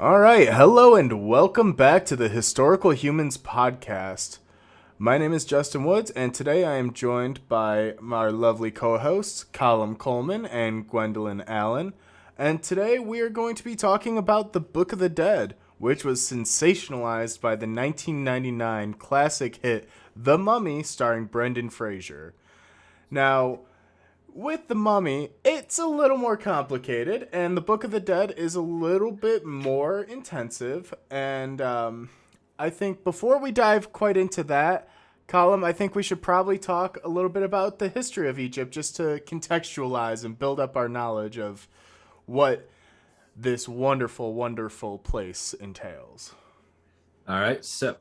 All right, hello and welcome back to the Historical Humans podcast. My name is Justin Woods, and today I am joined by my lovely co-hosts, Colum Coleman and Gwendolyn Allen. And today we are going to be talking about the Book of the Dead, which was sensationalized by the 1999 classic hit The Mummy starring Brendan Fraser. Now, with the Mummy, it's a little more complicated, and the Book of the Dead is a little bit more intensive. And I think before we dive quite into that, Colum, I think we should probably talk a little bit about the history of Egypt just to contextualize and build up our knowledge of what this wonderful, wonderful place entails. All right, so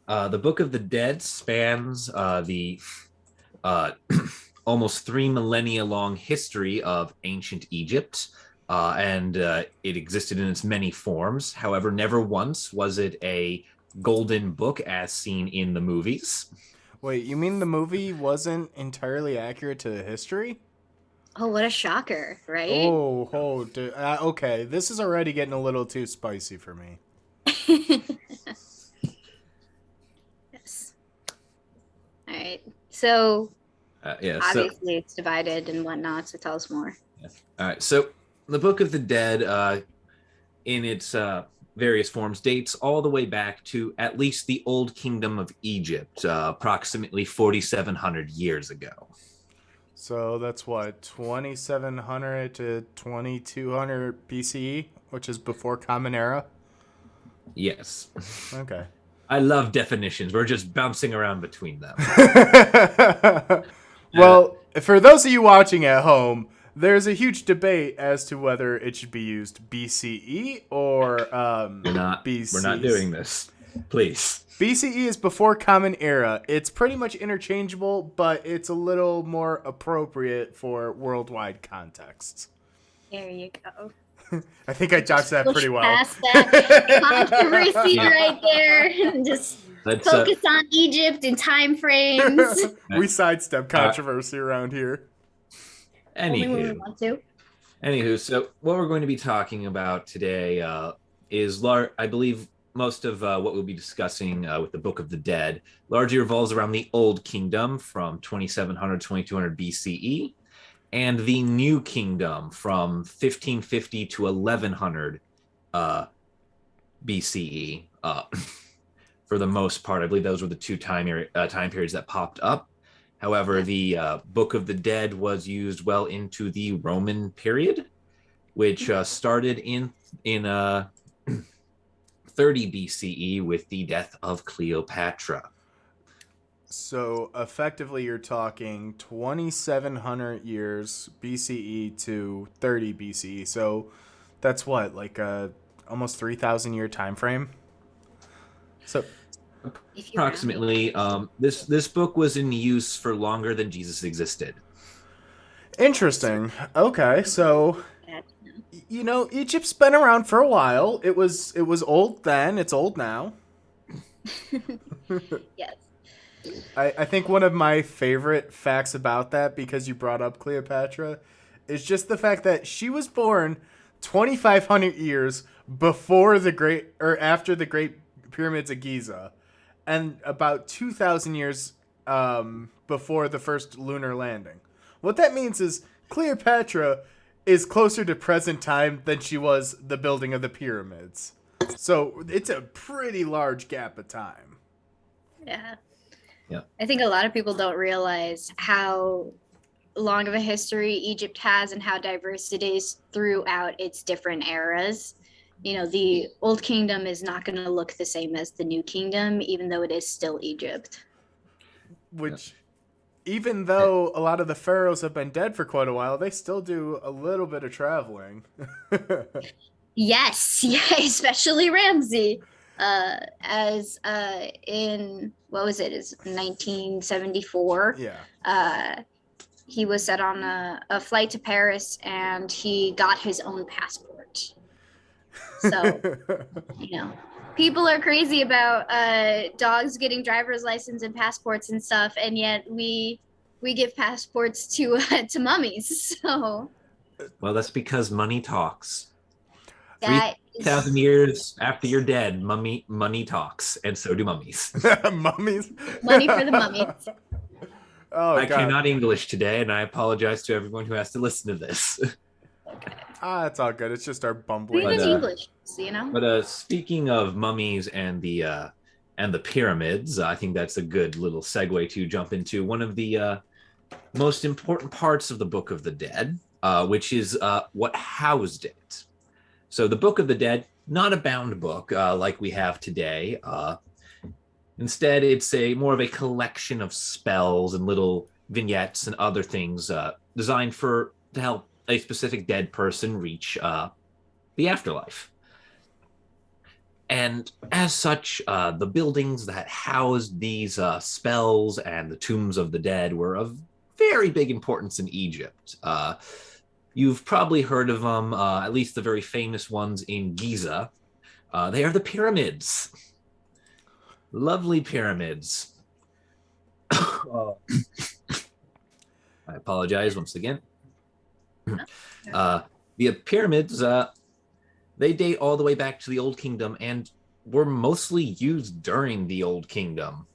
the Book of the Dead spans the almost 3 millennia long history of ancient Egypt, and it existed in its many forms. However, never once was it a golden book as seen in the movies. Wait, you mean the movie wasn't entirely accurate to history? Oh, what a shocker, right? Okay. This is already getting a little too spicy for me. Yes. All right. So, obviously it's divided and whatnot, so tell us more. Yeah. All right, so the Book of the Dead, in its various forms, dates all the way back to at least the Old Kingdom of Egypt, approximately 4,700 years ago. So that's what, 2700 to 2200 BCE, which is before Common Era? Yes. Okay. I love definitions. We're just bouncing around between them. Well, for those of you watching at home, there's a huge debate as to whether it should be used BCE or BC. We're not doing this. Please. BCE is before Common Era. It's pretty much interchangeable, but it's a little more appropriate for worldwide contexts. There you go. I think I dodged that pretty well. Past that controversy right there, and just focus on Egypt and time frames. We sidestep controversy around here. Anywho, so what we're going to be talking about today is, I believe, most of what we'll be discussing with the Book of the Dead largely revolves around the Old Kingdom from 2700 to 2200 BCE, and the New Kingdom from 1550 to 1100 BCE. For the most part, I believe those were the two time periods that popped up. However, the Book of the Dead was used well into the Roman period, which started in 30 BCE with the death of Cleopatra. So effectively, you're talking 2,700 years BCE to 30 BCE. So that's what, like a almost 3,000 year time frame. So approximately, this book was in use for longer than Jesus existed. Interesting. Okay, so Egypt's been around for a while. It was old then. It's old now. Yes. I think one of my favorite facts about that, because you brought up Cleopatra, is just the fact that she was born 2,500 years before after the Great Pyramids of Giza, and about 2,000 years before the first lunar landing. What that means is Cleopatra is closer to present time than she was the building of the pyramids. So it's a pretty large gap of time. Yeah. Yeah. I think a lot of people don't realize how long of a history Egypt has and how diverse it is throughout its different eras. The Old Kingdom is not going to look the same as the New Kingdom, even though it is still Egypt. Which, even though a lot of the pharaohs have been dead for quite a while, they still do a little bit of traveling. Yes, yeah, especially Ramses. In what was it? Is 1974? Yeah. He was set on a flight to Paris, and he got his own passport. So, people are crazy about dogs getting driver's license and passports and stuff, and yet we give passports to mummies. So, well, that's because money talks. That 3,000 years after you're dead, money talks, and so do mummies. Mummies. money for the mummies. Oh I God. cannot English today, and I apologize to everyone who has to listen to this. It's all good. It's just our Read bumbling. in English, you know. But speaking of mummies and the pyramids, I think that's a good little segue to jump into one of the most important parts of the Book of the Dead, which is what housed it. So the Book of the Dead, not a bound book like we have today. Instead, it's more of a collection of spells and little vignettes and other things designed to help a specific dead person reach the afterlife. And as such, the buildings that housed these spells and the tombs of the dead were of very big importance in Egypt. You've probably heard of them, at least the very famous ones in Giza. They are the pyramids. Lovely pyramids. I apologize once again. The pyramids, they date all the way back to the Old Kingdom and were mostly used during the Old Kingdom.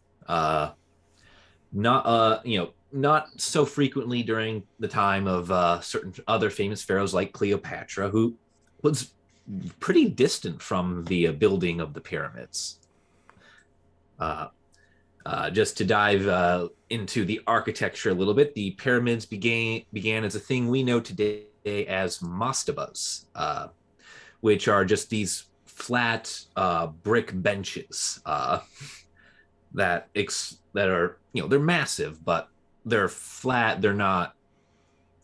Not so frequently during the time of certain other famous pharaohs like Cleopatra, who was pretty distant from the building of the pyramids. Just to dive into the architecture a little bit, the pyramids began as a thing we know today as mastabas, which are just these flat brick benches that are, they're massive, but they're flat. They're not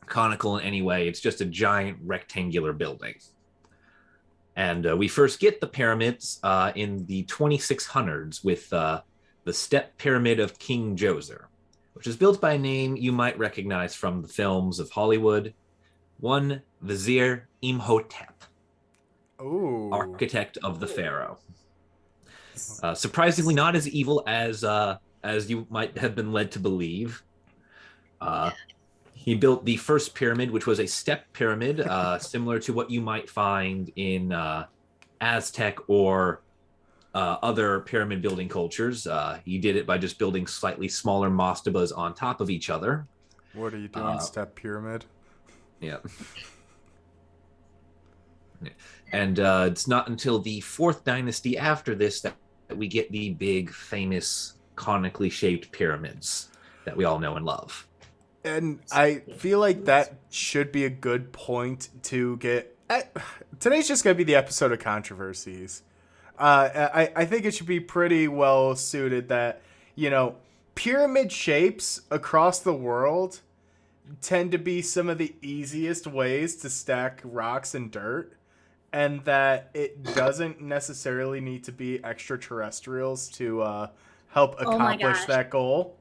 conical in any way. It's just a giant rectangular building. And we first get the pyramids in the 2600s with the Step Pyramid of King Djoser, which is built by a name you might recognize from the films of Hollywood, one Vizier Imhotep, architect of the pharaoh. Surprisingly, not as evil as you might have been led to believe. He built the first pyramid, which was a step pyramid, similar to what you might find in Aztec or other pyramid building cultures. He did it by just building slightly smaller mastabas on top of each other. What are you doing, step pyramid? Yeah. And it's not until the fourth dynasty after this that we get the big, famous, conically shaped pyramids that we all know and love. And I feel like that should be a good point to get. Today's just going to be the episode of controversies. I think it should be pretty well suited that, pyramid shapes across the world tend to be some of the easiest ways to stack rocks and dirt, and that it doesn't necessarily need to be extraterrestrials to help accomplish that goal.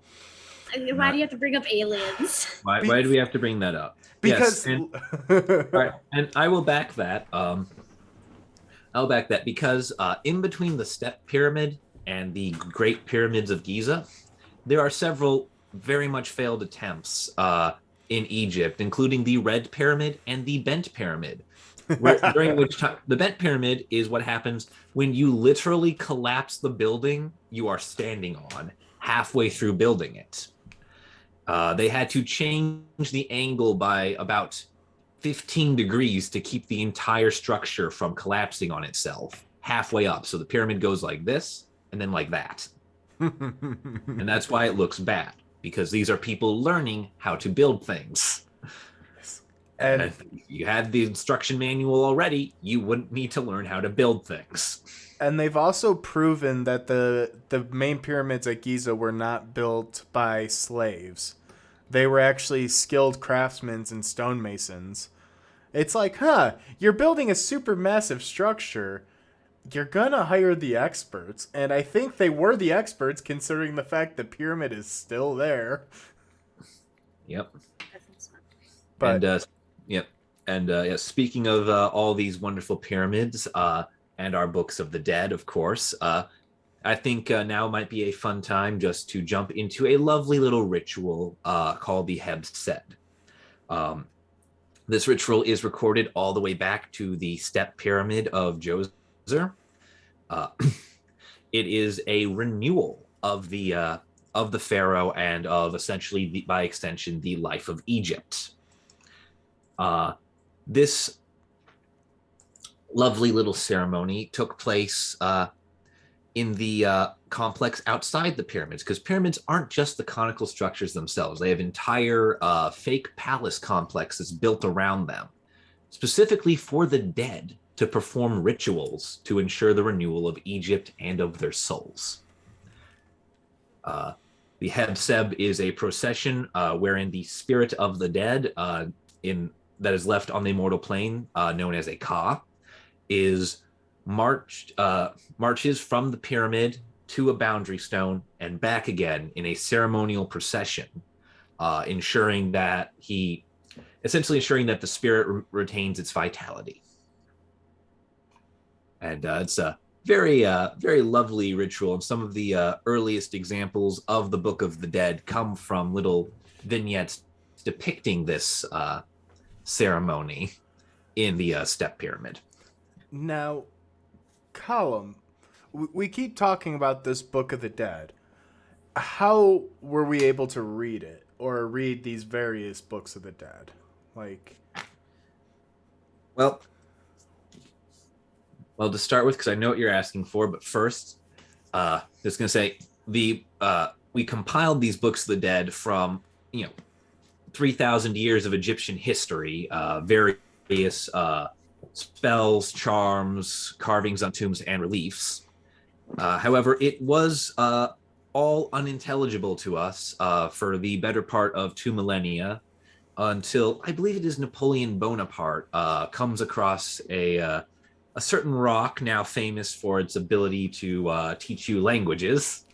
Why do you have to bring up aliens? Why do we have to bring that up? Because yes, and I will back that. I'll back that because in between the Step Pyramid and the Great Pyramids of Giza, there are several very much failed attempts in Egypt, including the Red Pyramid and the Bent Pyramid. During which time the Bent Pyramid is what happens when you literally collapse the building you are standing on halfway through building it. They had to change the angle by about 15 degrees to keep the entire structure from collapsing on itself halfway up. So the pyramid goes like this and then like that. And that's why it looks bad, because these are people learning how to build things. And if you had the instruction manual already, you wouldn't need to learn how to build things. And they've also proven that the main pyramids at Giza were not built by slaves. They were actually skilled craftsmen and stonemasons. It's like, you're building a super massive structure. You're gonna hire the experts. And I think they were the experts, considering the fact the pyramid is still there. Yep. But speaking of all these wonderful pyramids and our books of the dead, of course, I think now might be a fun time just to jump into a lovely little ritual called the Heb Sed. This ritual is recorded all the way back to the step pyramid of Djoser. Uh, it is a renewal of the pharaoh and of essentially, by extension, the life of Egypt. This lovely little ceremony took place in the complex outside the pyramids, because pyramids aren't just the conical structures themselves. They have entire fake palace complexes built around them, specifically for the dead to perform rituals to ensure the renewal of Egypt and of their souls. The Heb-Seb is a procession wherein the spirit of the dead that is left on the immortal plane, known as a Ka, is marches from the pyramid to a boundary stone and back again in a ceremonial procession, ensuring that the spirit retains its vitality. And it's a very lovely ritual. And some of the earliest examples of the Book of the Dead come from little vignettes depicting this ceremony in the step pyramid. Now, Colum, we keep talking about this Book of the Dead. How were we able to read it or read these various Books of the Dead? Well, to start with, because I know what you're asking for, but first, just gonna say we compiled these Books of the Dead from 3,000 years of Egyptian history, various spells, charms, carvings on tombs, and reliefs. However, it was all unintelligible to us for the better part of 2 millennia, until I believe it is Napoleon Bonaparte comes across a certain rock now famous for its ability to teach you languages.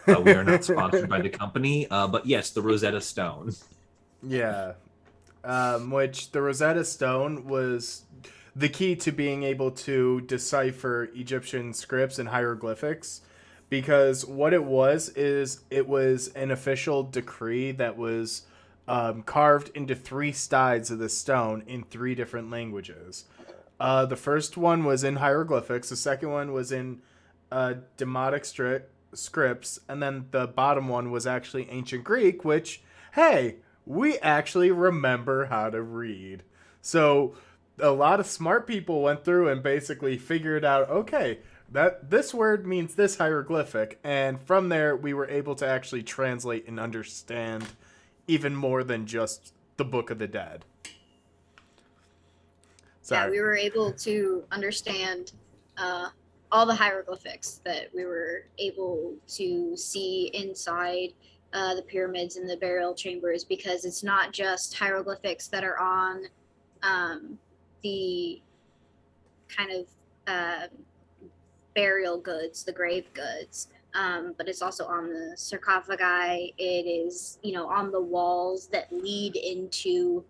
We are not sponsored by the company, but yes, the Rosetta Stone. Yeah. Which the Rosetta Stone was the key to being able to decipher Egyptian scripts and hieroglyphics, because what it was is it was an official decree that was carved into 3 sides of the stone in 3 different languages. The first one was in hieroglyphics, the second one was in Demotic scripts, and then the bottom one was actually ancient Greek, which, hey, we actually remember how to read. So a lot of smart people went through and basically figured out, okay, that this word means this hieroglyphic, and from there we were able to actually translate and understand even more than just the Book of the Dead. Sorry. Yeah, we were able to understand all the hieroglyphics that we were able to see inside the pyramids and the burial chambers, because it's not just hieroglyphics that are on the kind of burial goods, the grave goods, but it's also on the sarcophagi. It is, on the walls that lead into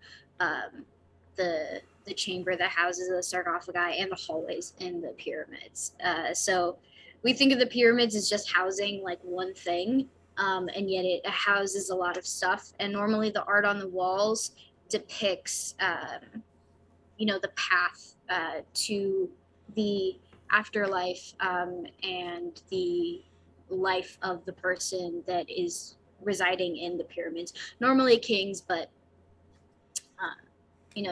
the chamber that houses the sarcophagi and the hallways in the pyramids. So we think of the pyramids as just housing like one thing, and yet it houses a lot of stuff. And normally the art on the walls depicts, the path to the afterlife, and the life of the person that is residing in the pyramids. Normally kings, but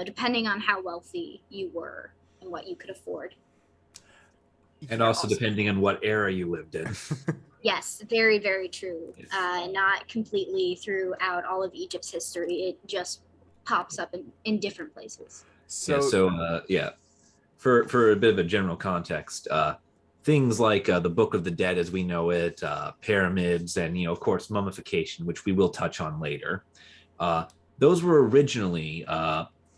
depending on how wealthy you were and what you could afford. And also depending on what era you lived in. Yes, very, very true. Yes. Not completely throughout all of Egypt's history. It just pops up in different places. For a bit of a general context, things like the Book of the Dead as we know it, pyramids, and, of course, mummification, which we will touch on later. Those were originally,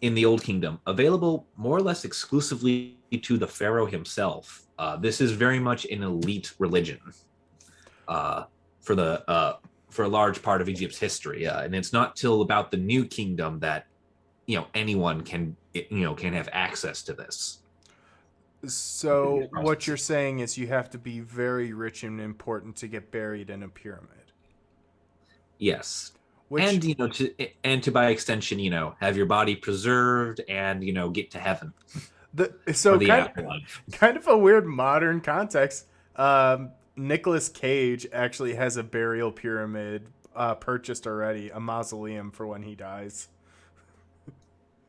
in the Old Kingdom, available more or less exclusively to the pharaoh himself. This is very much an elite religion for a large part of Egypt's history, and it's not till about the New Kingdom that anyone can have access to this. So what you're saying is you have to be very rich and important to get buried in a pyramid. Yes. Which, and to by extension, have your body preserved and get to heaven so or the kind afterlife. kind of a weird modern context. Nicolas Cage actually has a burial pyramid purchased already, a mausoleum for when he dies.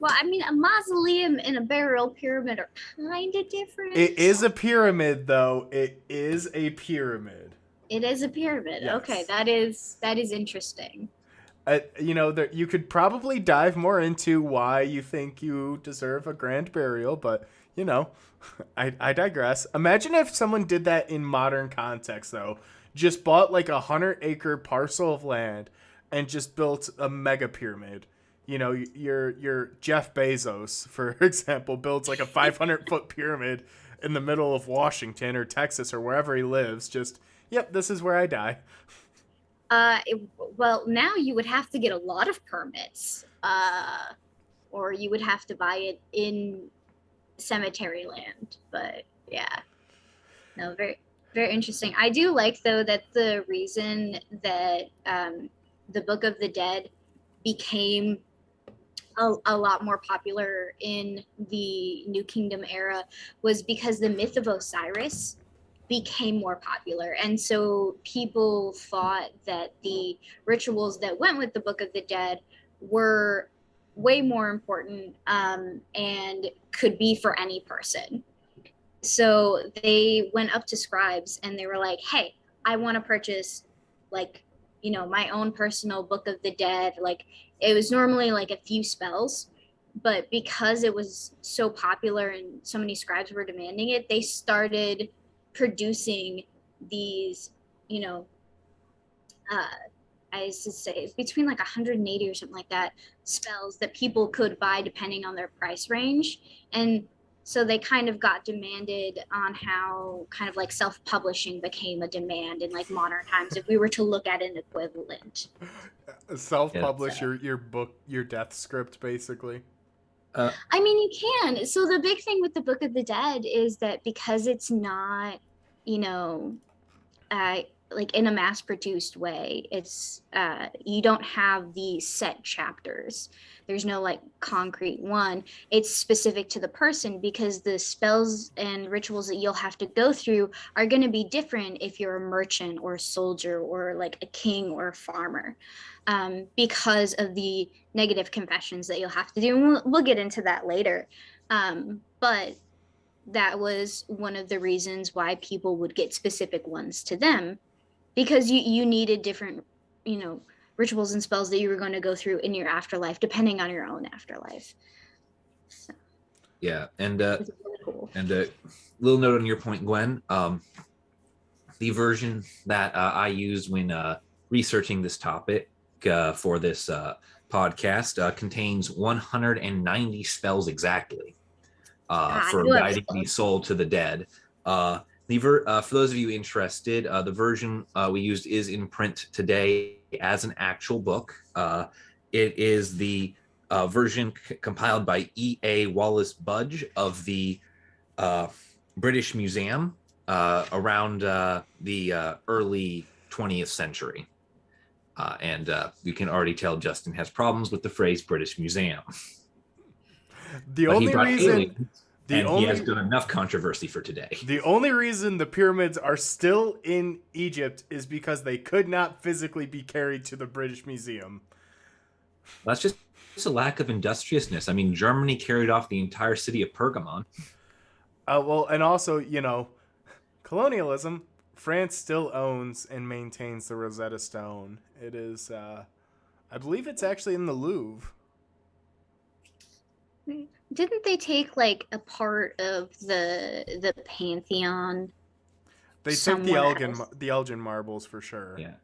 Well, I mean, a mausoleum and a burial pyramid are kind of different. It is a pyramid, though. It is a pyramid. It is a pyramid. Yes. Okay, that is interesting. You could probably dive more into why you think you deserve a grand burial, but I digress. Imagine if someone did that in modern context, though. Just bought like 100-acre parcel of land and just built a mega pyramid. Your Jeff Bezos, for example, builds like a 500-foot pyramid in the middle of Washington or Texas or wherever he lives. Just, yep, this is where I die. Well, now you would have to get a lot of permits, or you would have to buy it in cemetery land. But yeah, no, very, very interesting. I do like, though, that the reason that the Book of the Dead became a lot more popular in the New Kingdom era was because the Myth of Osiris became more popular. And so people thought that the rituals that went with the Book of the Dead were way more important and could be for any person. So they went up to scribes and they were like, hey, I want to purchase my own personal Book of the Dead. Like, it was normally like a few spells, but because it was so popular and so many scribes were demanding it, they started producing these, I used to say between like 180 or something like that spells that people could buy depending on their price range. And so they kind of got demanded on how kind of like self-publishing became a demand in like modern times, if we were to look at an equivalent. Self-publish your book, your death script, basically. I mean, you can. So the big thing with the Book of the Dead is that because it's not, like in a mass-produced way, it's you don't have these set chapters. There's no like concrete one. It's specific to the person because the spells and rituals that you'll have to go through are going to be different if you're a merchant or a soldier or like a king or a farmer, because of the negative confessions that you'll have to do. And we'll get into that later. But that was one of the reasons why people would get specific ones to them, because you needed different, rituals and spells that you were going to go through in your afterlife, depending on your own afterlife. So, yeah, and it's really cool. And a little note on your point, Gwen. The version that I used when researching this topic for this podcast contains 190 spells exactly for guiding the soul to the dead. For those of you interested, the version we used is in print today as an actual book. It is the version compiled by E.A. Wallace Budge of the British Museum around the early 20th century. And you can already tell Justin has problems with the phrase British Museum. The only reason... He has done enough controversy for today. The only reason the pyramids are still in Egypt is because they could not physically be carried to the British Museum. That's just a lack of industriousness. I mean, Germany carried off the entire city of Pergamon. Well, and also, colonialism. France still owns and maintains the Rosetta Stone. It is, I believe it's actually in the Louvre. Didn't they take like a part of the Pantheon? They took the Elgin marbles for sure. Yeah,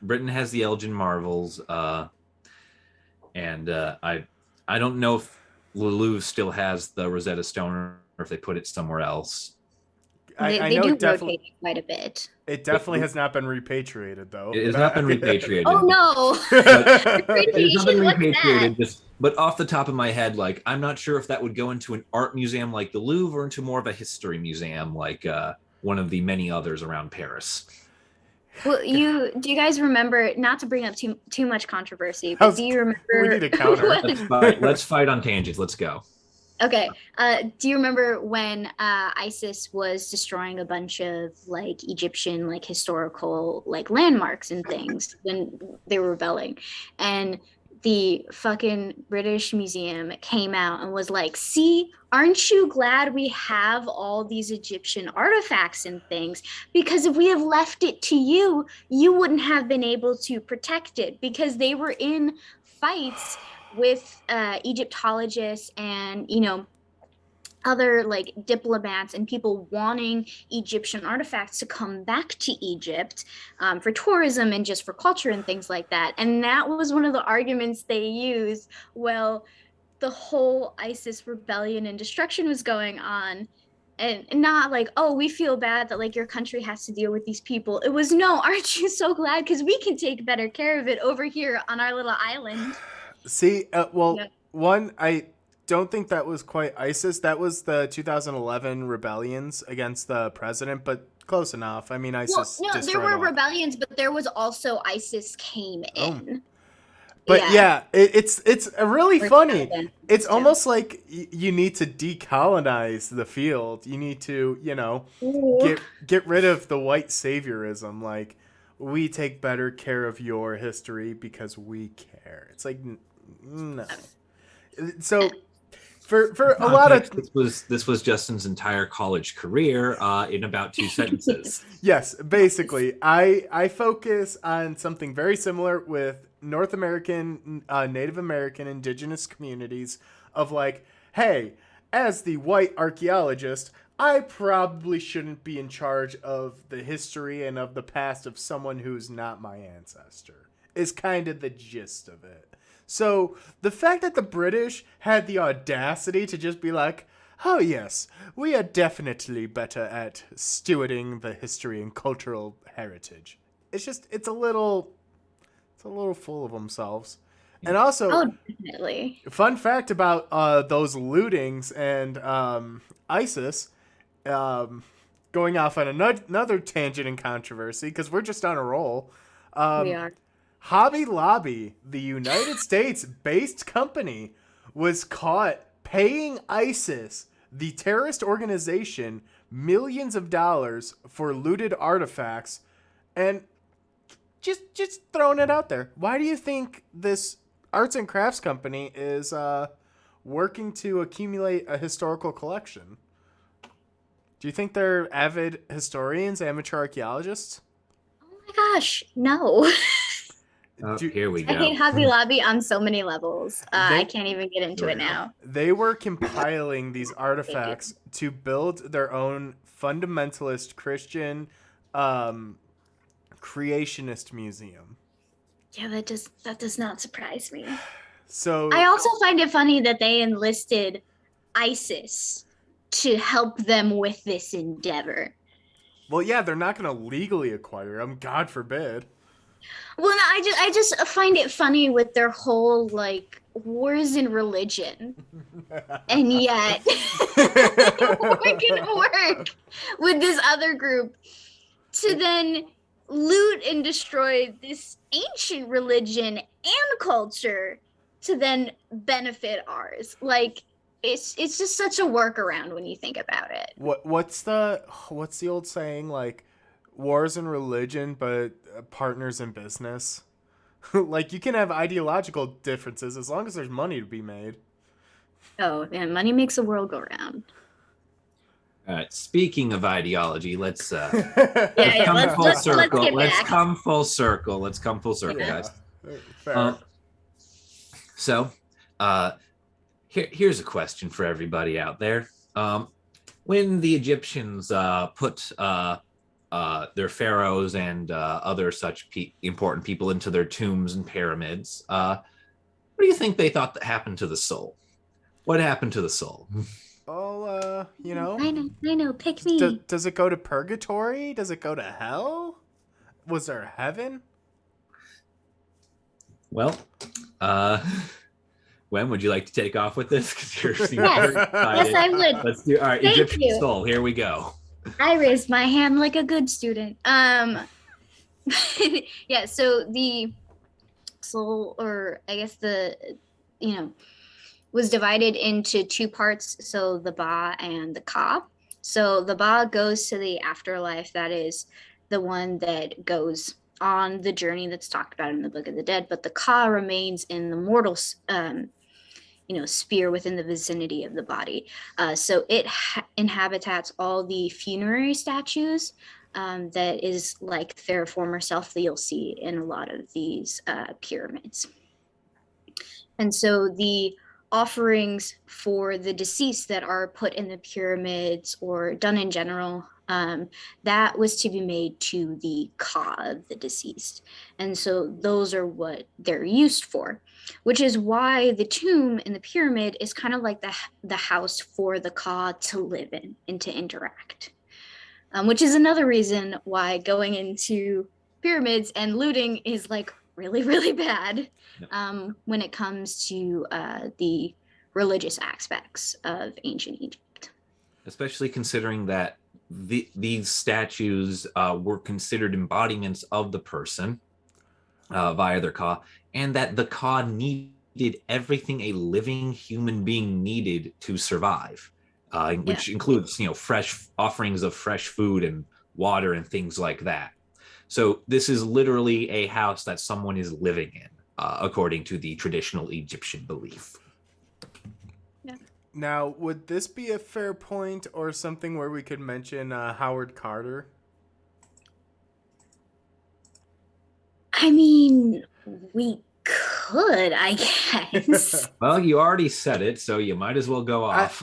Britain has the Elgin marbles, and I don't know if the Louvre still has the Rosetta Stone or if they put it somewhere else. I know do rotate quite a bit. It definitely has not been repatriated, though. It has not been repatriated. Oh no! It has not been repatriated. But off the top of my head, like, I'm not sure if that would go into an art museum like the Louvre or into more of a history museum like one of the many others around Paris. Well, do you guys remember, not to bring up too much controversy, but do you We need remember a counter. Let's fight on tangents. Let's go. Okay. Do you remember when ISIS was destroying a bunch of like Egyptian like historical like landmarks and things when they were rebelling? And the fucking British Museum came out and was like, "See, aren't you glad we have all these Egyptian artifacts and things? Because if we have left it to you, you wouldn't have been able to protect it because they were in fights with Egyptologists and other like diplomats and people wanting Egyptian artifacts to come back to Egypt for tourism and just for culture and things like that. And that was one of the arguments they used. Well, the whole ISIS rebellion and destruction was going on. And not like, oh, we feel bad that like your country has to deal with these people. It was, no, aren't you so glad? Because we can take better care of it over here on our little island. See, one, I don't think that was quite ISIS. That was the 2011 rebellions against the president, but close enough. I mean, ISIS. Well, no, there were rebellions, but there was also ISIS came in. But yeah, it's really funny. It's almost like you need to decolonize the field. You need to, get rid of the white saviorism. Like, we take better care of your history because we care. It's like, no. So for a lot of this was Justin's entire college career in about 2 sentences. Yes, basically, I focus on something very similar with North American, Native American, indigenous communities of like, hey, as the white archaeologist, I probably shouldn't be in charge of the history and of the past of someone who's not my ancestor, is kind of the gist of it. So the fact that the British had the audacity to just be like, oh yes, we are definitely better at stewarding the history and cultural heritage. It's a little full of themselves. And also, definitely. Fun fact about those lootings and ISIS, going off on another tangent and controversy, because we're just on a roll. We are. Hobby Lobby, the United States-based company, was caught paying ISIS, the terrorist organization, millions of dollars for looted artifacts, and just throwing it out there. Why do you think this arts and crafts company is working to accumulate a historical collection? Do you think they're avid historians, amateur archaeologists? Oh my gosh, no. Here we go. I hate Hobby Lobby on so many levels. I can't even get into it now. They were compiling these artifacts to build their own fundamentalist Christian creationist museum. Yeah, that does not surprise me. So I also find it funny that they enlisted ISIS to help them with this endeavor. Well, yeah, they're not going to legally acquire them. God forbid. Well, no, I just find it funny with their whole like wars in religion, and yet we're gonna work with this other group to then loot and destroy this ancient religion and culture to then benefit ours. Like it's just such a workaround when you think about it. What's the old saying, like, wars in religion but partners in business? Like, you can have ideological differences as long as there's money to be made. Oh, man, money makes the world go round. All right. Speaking of ideology, let's let's full circle. Let's come full circle. Let's come full circle, guys. Fair. So, here's a question for everybody out there. When the Egyptians put their pharaohs and other such important people into their tombs and pyramids, what do you think they thought that happened to the soul? What happened to the soul? Oh, I know. Pick me. Does it go to purgatory? Does it go to hell? Was there heaven? Well, Gwen, would you like to take off with this? Because you're Yes, I would. Let's do. All right, Thank Egyptian you. soul. Here we go. I raised my hand like a good student. Yeah, so the soul, or I guess was divided into two parts, so the Ba and the Ka. So the Ba goes to the afterlife, that is the one that goes on the journey that's talked about in the Book of the Dead, but the Ka remains in the mortal sphere within the vicinity of the body. So it inhabits all the funerary statues, that is like their former self that you'll see in a lot of these pyramids. And so the offerings for the deceased that are put in the pyramids or done in general, that was to be made to the ka of the deceased. And so those are what they're used for, which is why the tomb in the pyramid is kind of like the house for the ka to live in and to interact. Which is another reason why going into pyramids and looting is like really, really bad, when it comes to the religious aspects of ancient Egypt. Especially considering that these statues were considered embodiments of the person via their ka, and that the ka needed everything a living human being needed to survive. Which includes, fresh offerings of fresh food and water and things like that. So this is literally a house that someone is living in, according to the traditional Egyptian belief. Yeah. Now, would this be a fair point or something where we could mention Howard Carter? I mean, we could, I guess. Well, you already said it, so you might as well go off.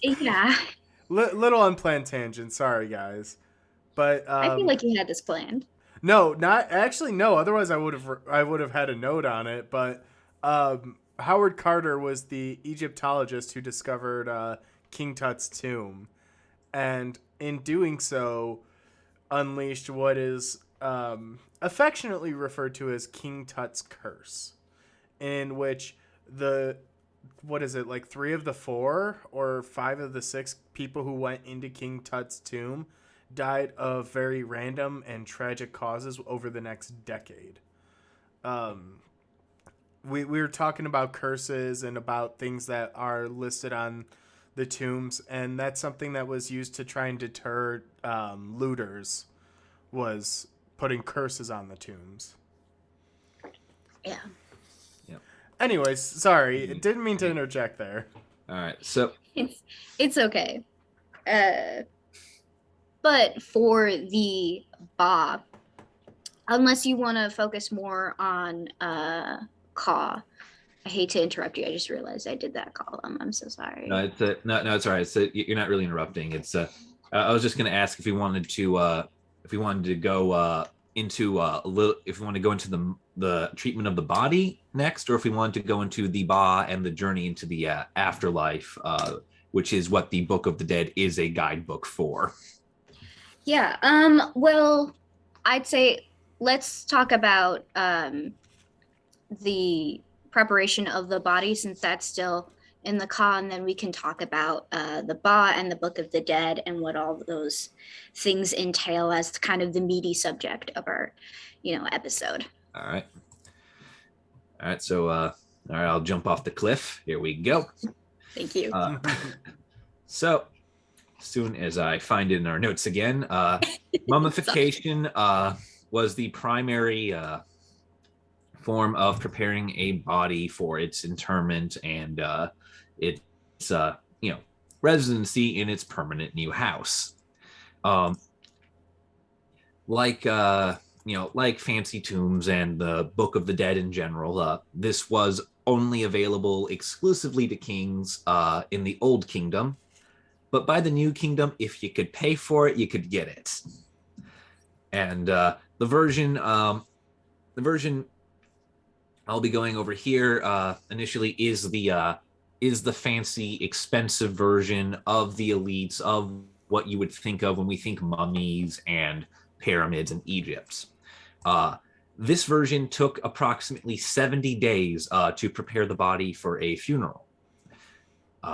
Yeah. Little unplanned tangent. Sorry, guys. But I feel like you had this planned. No, not actually. No, otherwise I would have had a note on it. But Howard Carter was the Egyptologist who discovered King Tut's tomb, and in doing so, unleashed what is affectionately referred to as King Tut's curse, in which like 3 of the 4 or 5 of the 6 people who went into King Tut's tomb died of very random and tragic causes over the next decade. We were talking about curses and about things that are listed on the tombs, and that's something that was used to try and deter looters, was putting curses on the tombs. Yeah. Yep. Anyways, sorry, didn't mean to interject there. All right, so it's okay. But for the Ba, unless you want to focus more on Ka, I hate to interrupt you. I just realized I did that column. I'm so sorry. No, it's all right. You're not really interrupting. I was just going to ask if we wanted to go into a little, if we want to go into the treatment of the body next, or if we want to go into the Ba and the journey into the afterlife, which is what the Book of the Dead is a guidebook for. Yeah. Well, I'd say let's talk about the preparation of the body, since that's still in the Ka, and then we can talk about the Ba and the Book of the Dead and what all those things entail as kind of the meaty subject of our, episode. All right. So, all right, I'll jump off the cliff. Here we go. Thank you. So, as soon as I find it in our notes again, mummification was the primary form of preparing a body for its interment and its residency in its permanent new house. Like fancy tombs and the Book of the Dead in general, this was only available exclusively to kings in the Old Kingdom. But by the New Kingdom, if you could pay for it, you could get it. And the version I'll be going over here initially is the fancy, expensive version of the elites, of what you would think of when we think mummies and pyramids in Egypt. This version took approximately 70 days to prepare the body for a funeral.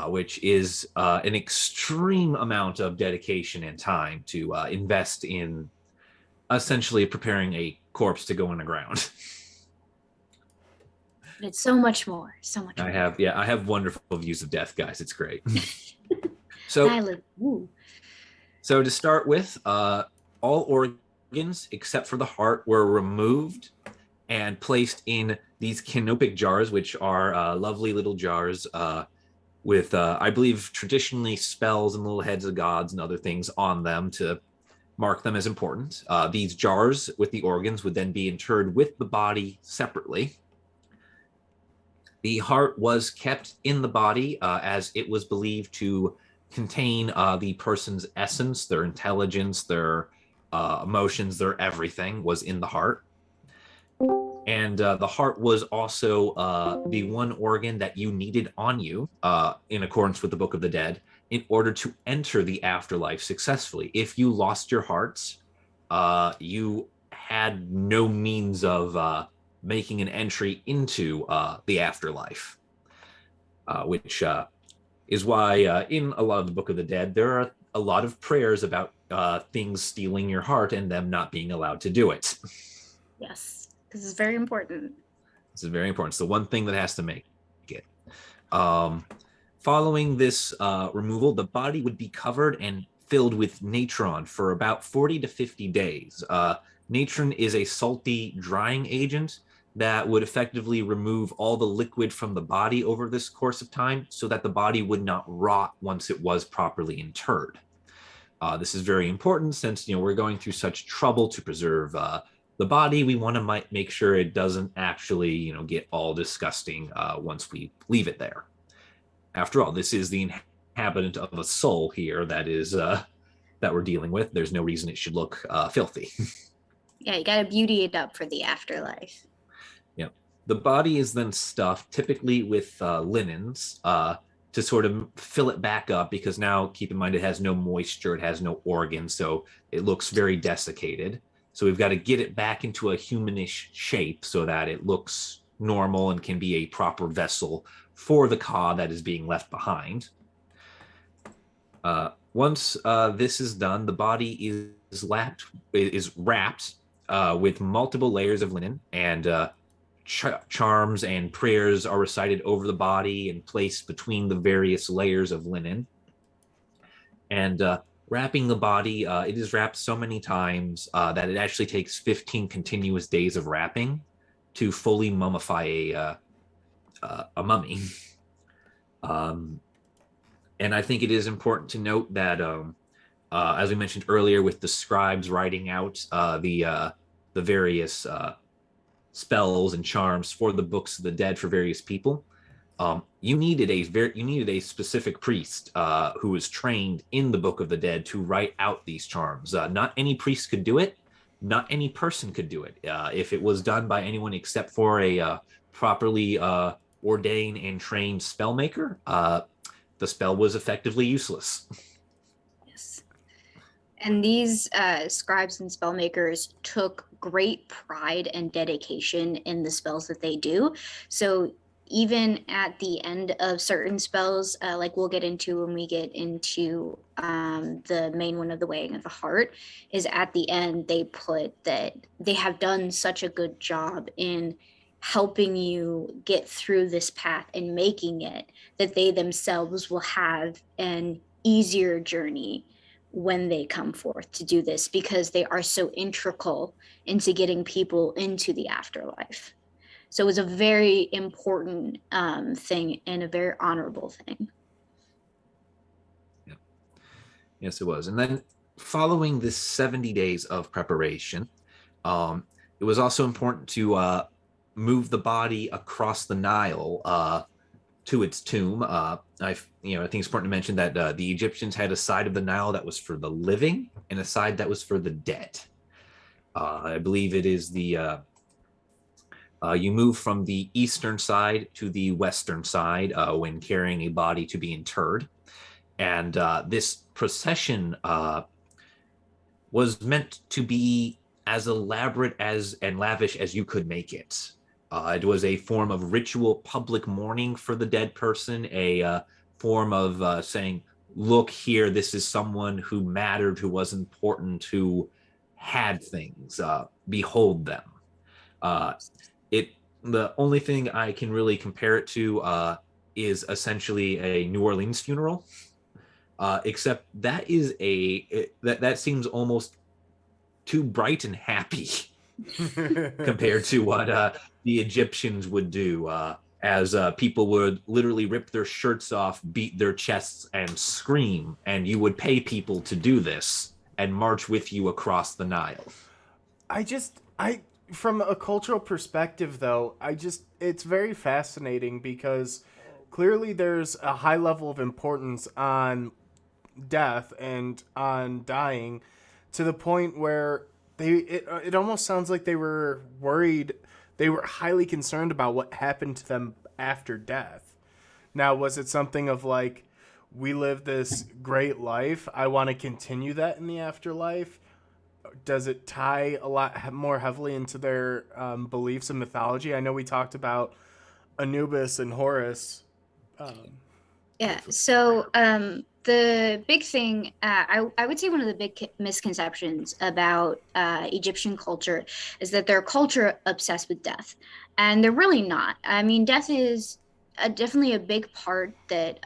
Which is an extreme amount of dedication and time to invest in essentially preparing a corpse to go in the ground. But it's so much more. So much more. I have wonderful views of death, guys. It's great. So Ooh. So to start with, all organs except for the heart were removed and placed in these canopic jars, which are lovely little jars with, I believe, traditionally spells and little heads of gods and other things on them to mark them as important. These jars with the organs would then be interred with the body separately. The heart was kept in the body as it was believed to contain the person's essence, their intelligence, their emotions, their everything was in the heart. And the heart was also the one organ that you needed on you, in accordance with the Book of the Dead, in order to enter the afterlife successfully. If you lost your hearts, you had no means of making an entry into the afterlife, which is why in a lot of the Book of the Dead, there are a lot of prayers about things stealing your heart and them not being allowed to do it. Yes, this is very important. This is very important. It's the one thing that has to make it. Following this removal, the body would be covered and filled with natron for about 40 to 50 days. Natron is a salty drying agent that would effectively remove all the liquid from the body over this course of time so that the body would not rot once it was properly interred. This is very important since we're going through such trouble to preserve the body. We want to make sure it doesn't actually get all disgusting once we leave it there. After all, this is the inhabitant of a soul here that is that we're dealing with. There's no reason it should look filthy. Yeah, you got to beauty it up for the afterlife. Yeah. The body is then stuffed, typically with linens, to sort of fill it back up, because now, keep in mind, it has no moisture, it has no organs, so it looks very desiccated. So we've got to get it back into a humanish shape so that it looks normal and can be a proper vessel for the ka that is being left behind. Once this is done, the body is wrapped with multiple layers of linen, and charms and prayers are recited over the body and placed between the various layers of linen. And wrapping the body, it is wrapped so many times that it actually takes 15 continuous days of wrapping to fully mummify a mummy. And I think it is important to note that, as we mentioned earlier, with the scribes writing out the various spells and charms for the books of the dead for various people, you needed a specific priest who was trained in the Book of the Dead to write out these charms. Not any priest could do it. Not any person could do it. If it was done by anyone except for a properly ordained and trained spellmaker, the spell was effectively useless. Yes. And these scribes and spellmakers took great pride and dedication in the spells that they do. So even at the end of certain spells, like we'll get into when we get into the main one of the Weighing of the Heart, is at the end they put that they have done such a good job in helping you get through this path and making it that they themselves will have an easier journey when they come forth to do this, because they are so integral into getting people into the afterlife. So it was a very important thing and a very honorable thing. Yeah. Yes, it was. And then following this 70 days of preparation, it was also important to move the body across the Nile to its tomb. I think it's important to mention that the Egyptians had a side of the Nile that was for the living and a side that was for the dead. I believe it is the you move from the eastern side to the western side when carrying a body to be interred. And this procession was meant to be as elaborate and lavish as you could make it. It was a form of ritual public mourning for the dead person, a form of saying, look here, this is someone who mattered, who was important, who had things, behold them. The only thing I can really compare it to is essentially a New Orleans funeral, except that that seems almost too bright and happy compared to what the Egyptians would do, as people would literally rip their shirts off, beat their chests, and scream, and you would pay people to do this and march with you across the Nile. I from a cultural perspective though, it's very fascinating because clearly there's a high level of importance on death and on dying, to the point where it almost sounds like they were worried, they were highly concerned about what happened to them after death. Now, was it something of like, we live this great life, I want to continue that in the afterlife? Does it tie a lot more heavily into their beliefs and mythology? I know we talked about Anubis and Horus. Yeah. So the big thing, I would say one of the big misconceptions about Egyptian culture is that they're a culture obsessed with death. And they're really not. I mean, death is definitely a big part that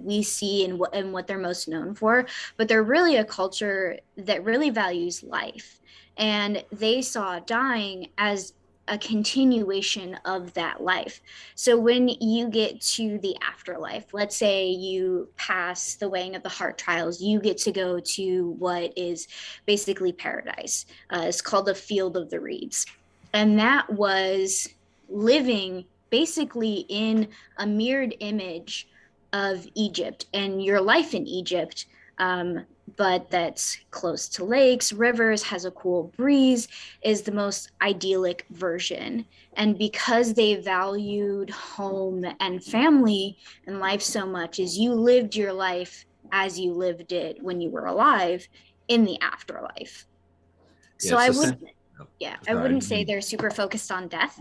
we see in what they're most known for, but they're really a culture that really values life. And they saw dying as a continuation of that life. So when you get to the afterlife, let's say you pass the weighing of the heart trials, you get to go to what is basically paradise. It's called the Field of the Reeds. And that was living basically in a mirrored image of Egypt and your life in Egypt, but that's close to lakes, rivers, has a cool breeze, is the most idyllic version. And because they valued home and family and life so much, is you lived your life as you lived it when you were alive in the afterlife. So I would, yeah, I wouldn't say they're super focused on death.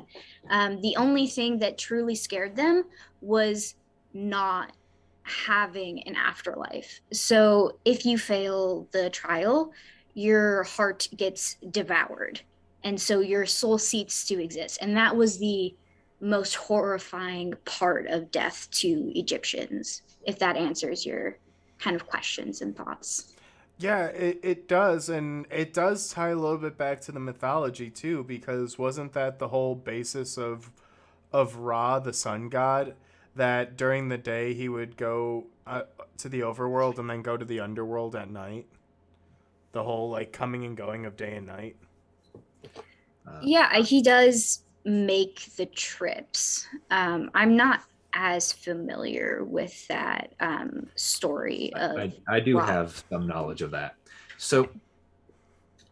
The only thing that truly scared them was not having an afterlife. So if you fail the trial, your heart gets devoured. And so your soul ceases to exist. And that was the most horrifying part of death to Egyptians, if that answers your kind of questions and thoughts. Yeah, it does, and it does tie a little bit back to the mythology too, because wasn't that the whole basis of Ra, the sun god, that during the day he would go to the overworld and then go to the underworld at night? The whole like coming and going of day and night. Yeah, he does make the trips. I'm not as familiar with that story of I do Ra. have some knowledge of that. So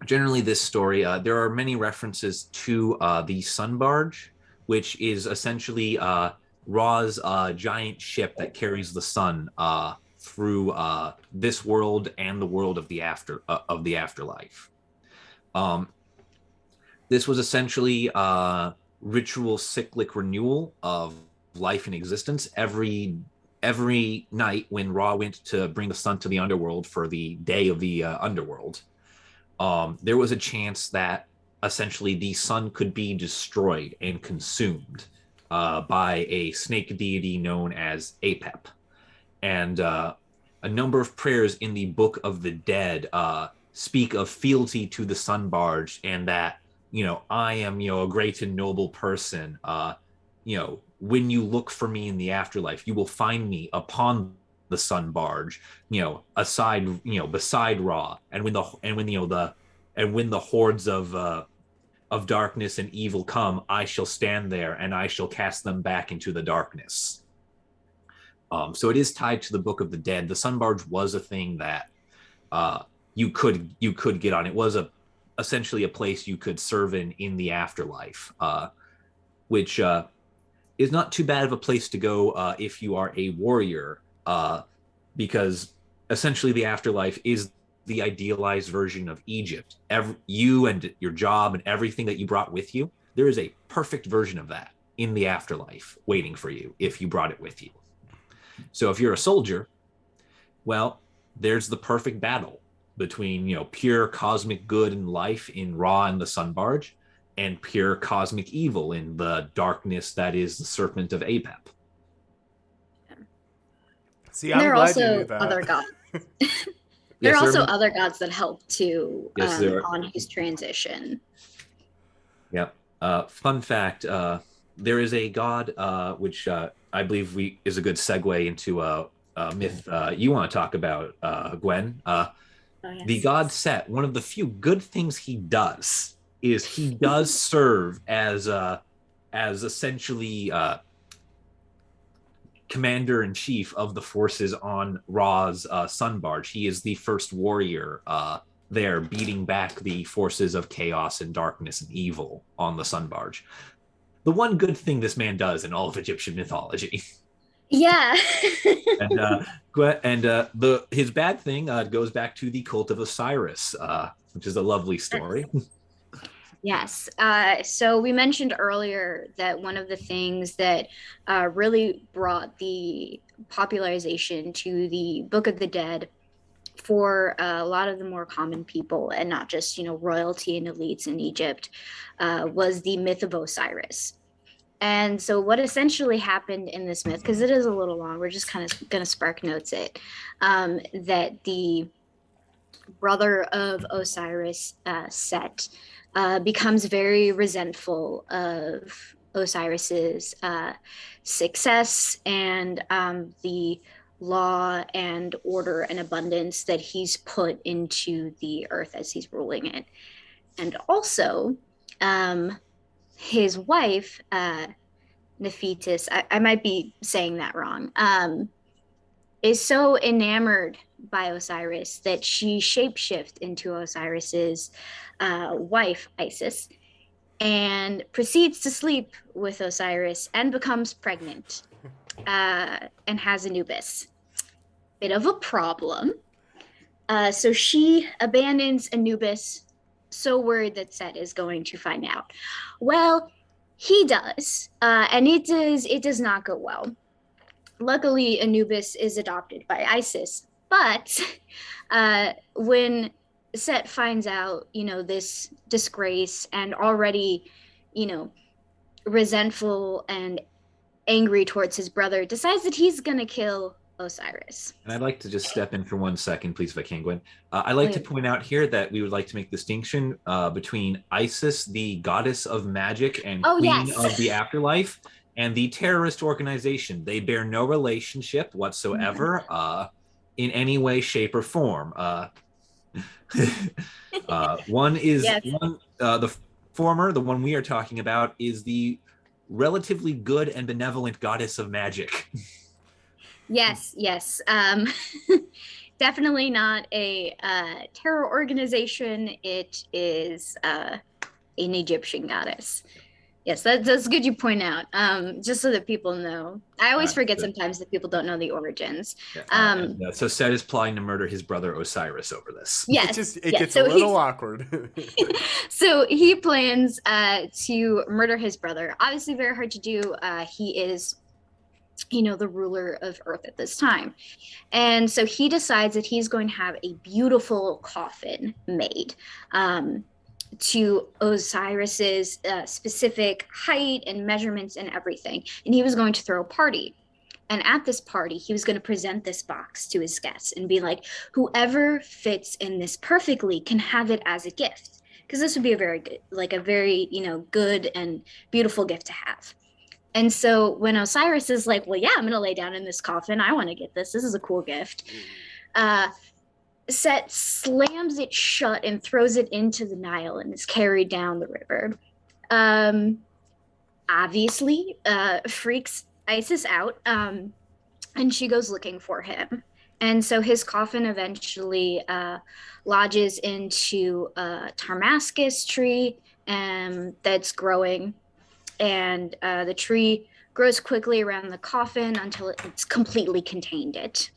generally this story, there are many references to the Sun Barge, which is essentially Ra's giant ship that carries the sun through this world and the world of the afterlife. This was essentially ritual cyclic renewal of life and existence. Every night when Ra went to bring the sun to the underworld for the day of the underworld, there was a chance that essentially the sun could be destroyed and consumed by a snake deity known as Apep. And a number of prayers in the Book of the Dead speak of fealty to the Sun Barge, and that, I am, a great and noble person. When you look for me in the afterlife, you will find me upon the Sun Barge, beside Ra. And when the hordes of darkness and evil come, I shall stand there and I shall cast them back into the darkness. So it is tied to the Book of the Dead. The Sun Barge was a thing that you could get on. It was essentially a place you could serve in the afterlife, which is not too bad of a place to go if you are a warrior, because essentially the afterlife is the idealized version of Egypt. You and your job and everything that you brought with you, there is a perfect version of that in the afterlife waiting for you if you brought it with you. So if you're a soldier, well, there's the perfect battle. between pure cosmic good and life in Ra and the Sun Barge, and pure cosmic evil in the darkness that is the Serpent of Apep. See, And I'm there are glad you knew also that. other gods. There Yes, are also other gods that help to Yes, there are. on his transition. Yep. Fun fact: there is a god, which I believe is a good segue into a myth you want to talk about, Gwen. Oh, yes. The god Set. One of the few good things he does is he does serve as essentially commander in chief of the forces on Ra's Sun Barge. He is the first warrior there, beating back the forces of chaos and darkness and evil on the Sun Barge. The one good thing this man does in all of Egyptian mythology. Yeah. and his bad thing goes back to the cult of Osiris, which is a lovely story. Yes. So we mentioned earlier that one of the things that really brought the popularization to the Book of the Dead for a lot of the more common people, and not just royalty and elites in Egypt, was the myth of Osiris. And so what essentially happened in this myth, because it is a little long, we're just kind of going to spark notes it, that the brother of Osiris, Set, becomes very resentful of Osiris's success and the law and order and abundance that he's put into the earth as he's ruling it. And also, his wife, Nephitis, I might be saying that wrong, is so enamored by Osiris that she shapeshift into Osiris's wife, Isis, and proceeds to sleep with Osiris and becomes pregnant and has Anubis. Bit of a problem. So she abandons Anubis, so worried that Set is going to find out. Well, he does, and it does not go well. Luckily, Anubis is adopted by Isis, but when Set finds out, this disgrace, and already, resentful and angry towards his brother, decides that he's gonna kill Osiris. And I'd like to just step in for 1 second, please, if I can, Gwen. I'd like to point out here that we would like to make distinction between Isis, the goddess of magic and queen of the afterlife, and the terrorist organization. They bear no relationship whatsoever in any way, shape, or form. One is the former, the one we are talking about, is the relatively good and benevolent goddess of magic. Yes. Definitely not a terror organization. It is an Egyptian goddess. Yes, that's good you point out, just so that people know. I always forget sometimes that people don't know the origins. So Set is plotting to murder his brother Osiris over this. Yes. It gets a little awkward. So he plans to murder his brother. Obviously very hard to do. He is, the ruler of Earth at this time. And so he decides that he's going to have a beautiful coffin made. To Osiris's specific height and measurements and everything. And he was going to throw a party. And at this party, he was going to present this box to his guests and be like, whoever fits in this perfectly can have it as a gift. Because this would be a very good, good and beautiful gift to have. And so when Osiris is like, well, yeah, I'm going to lay down in this coffin. I want to get this. This is a cool gift. Set slams it shut and throws it into the Nile and is carried down the river. Obviously, freaks Isis out, and she goes looking for him. And so his coffin eventually lodges into a Damascus tree that's growing. And the tree grows quickly around the coffin until it's completely contained it.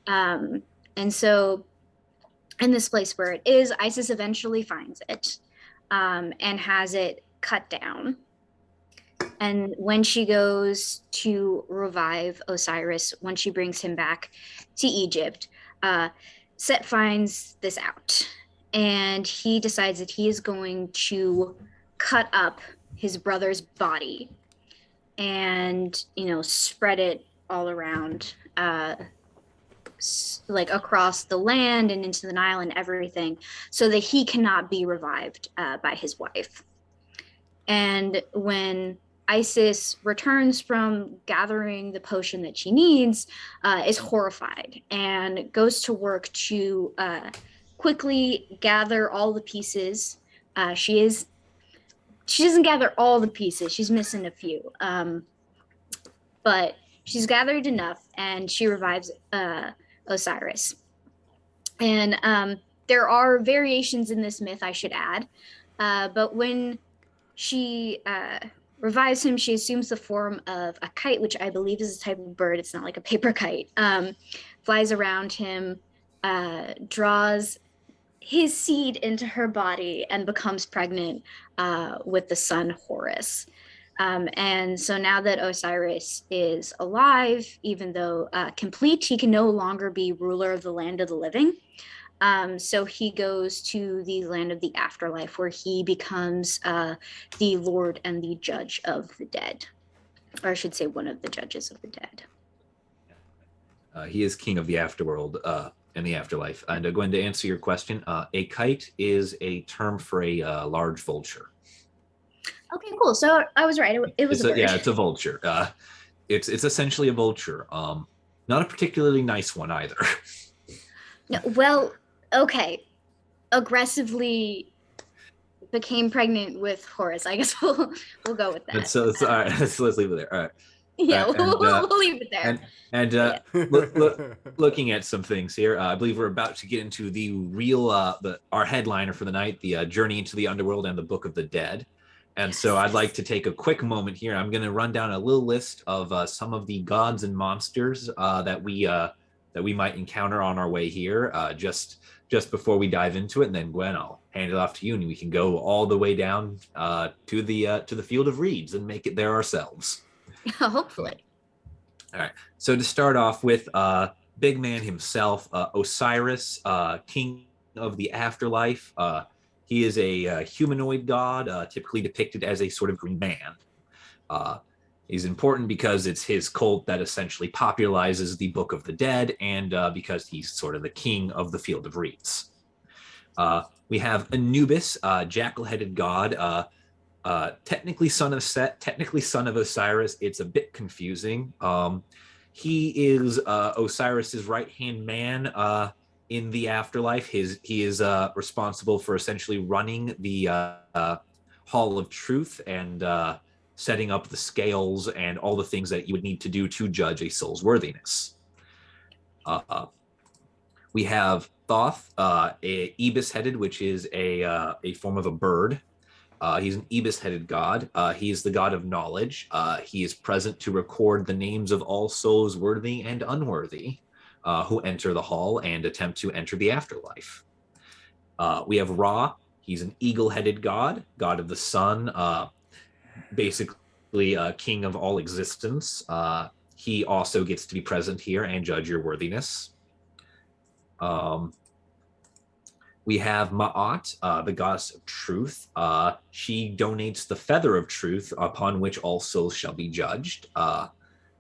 And so in this place where it is, Isis eventually finds it and has it cut down. And when she goes to revive Osiris, when she brings him back to Egypt, Set finds this out, and he decides that he is going to cut up his brother's body and, spread it all around, like across the land and into the Nile and everything, so that he cannot be revived by his wife. And when Isis returns from gathering the potion that she needs, is horrified and goes to work to quickly gather all the pieces. She doesn't gather all the pieces. She's missing a few, but she's gathered enough, and she revives Osiris. And there are variations in this myth, I should add, but when she revives him, she assumes the form of a kite, which I believe is a type of bird. It's not like a paper kite. Flies around him, draws his seed into her body, and becomes pregnant with the son Horus. And so now that Osiris is alive, even though complete, he can no longer be ruler of the land of the living. So he goes to the land of the afterlife, where he becomes the lord and the judge of the dead. Or I should say one of the judges of the dead. He is king of the afterworld and the afterlife. And Gwen, to answer your question, a kite is a term for a large vulture. Okay, cool. So I was right. It was a bird. Yeah, it's a vulture. It's essentially a vulture. Not a particularly nice one either. No, well, okay. Aggressively became pregnant with Horus. I guess we'll go with that. So all right. Let's leave it there. All right. Yeah, we'll leave it there. Looking at some things here, I believe we're about to get into the real, our headliner for the night, the Journey into the Underworld and the Book of the Dead. And so I'd like to take a quick moment here. I'm going to run down a little list of some of the gods and monsters that we might encounter on our way here, just before we dive into it. And then Gwen, I'll hand it off to you, and we can go all the way down to the field of reeds and make it there ourselves. Hopefully. All right. So to start off with, big man himself, Osiris, king of the afterlife. He is a humanoid god, typically depicted as a sort of green man. He's important because it's his cult that essentially popularizes the Book of the Dead, and because he's sort of the king of the Field of Reeds. We have Anubis, jackal-headed god, technically son of Set, technically son of Osiris. It's a bit confusing. He is Osiris's right-hand man in the afterlife. He is responsible for essentially running the Hall of Truth and setting up the scales and all the things that you would need to do to judge a soul's worthiness. We have Thoth, a ibis-headed, which is a form of a bird. He's an ibis-headed god. He is the god of knowledge. He is present to record the names of all souls worthy and unworthy who enter the hall and attempt to enter the afterlife. We have Ra. He's an eagle-headed god, god of the sun, basically king of all existence. He also gets to be present here and judge your worthiness. We have Ma'at, the goddess of truth. She donates the feather of truth upon which all souls shall be judged.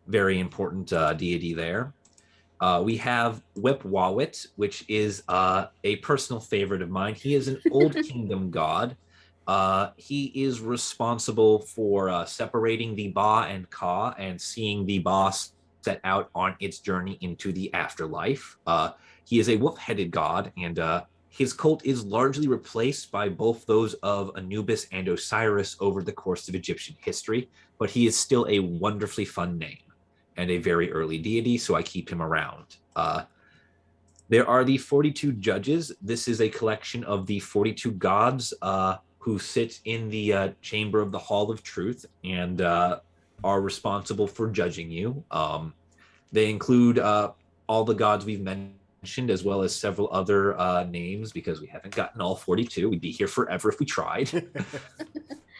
Very important deity there. We have Wep-Wawit, which is a personal favorite of mine. He is an Old Kingdom god. He is responsible for separating the Ba and Ka and seeing the Ba set out on its journey into the afterlife. He is a wolf-headed god, and his cult is largely replaced by both those of Anubis and Osiris over the course of Egyptian history, but he is still a wonderfully fun name and a very early deity, so I keep him around. There are the 42 judges. This is a collection of the 42 gods who sit in the chamber of the Hall of Truth and are responsible for judging you. They include all the gods we've mentioned, as well as several other names, because we haven't gotten all 42. We'd be here forever if we tried.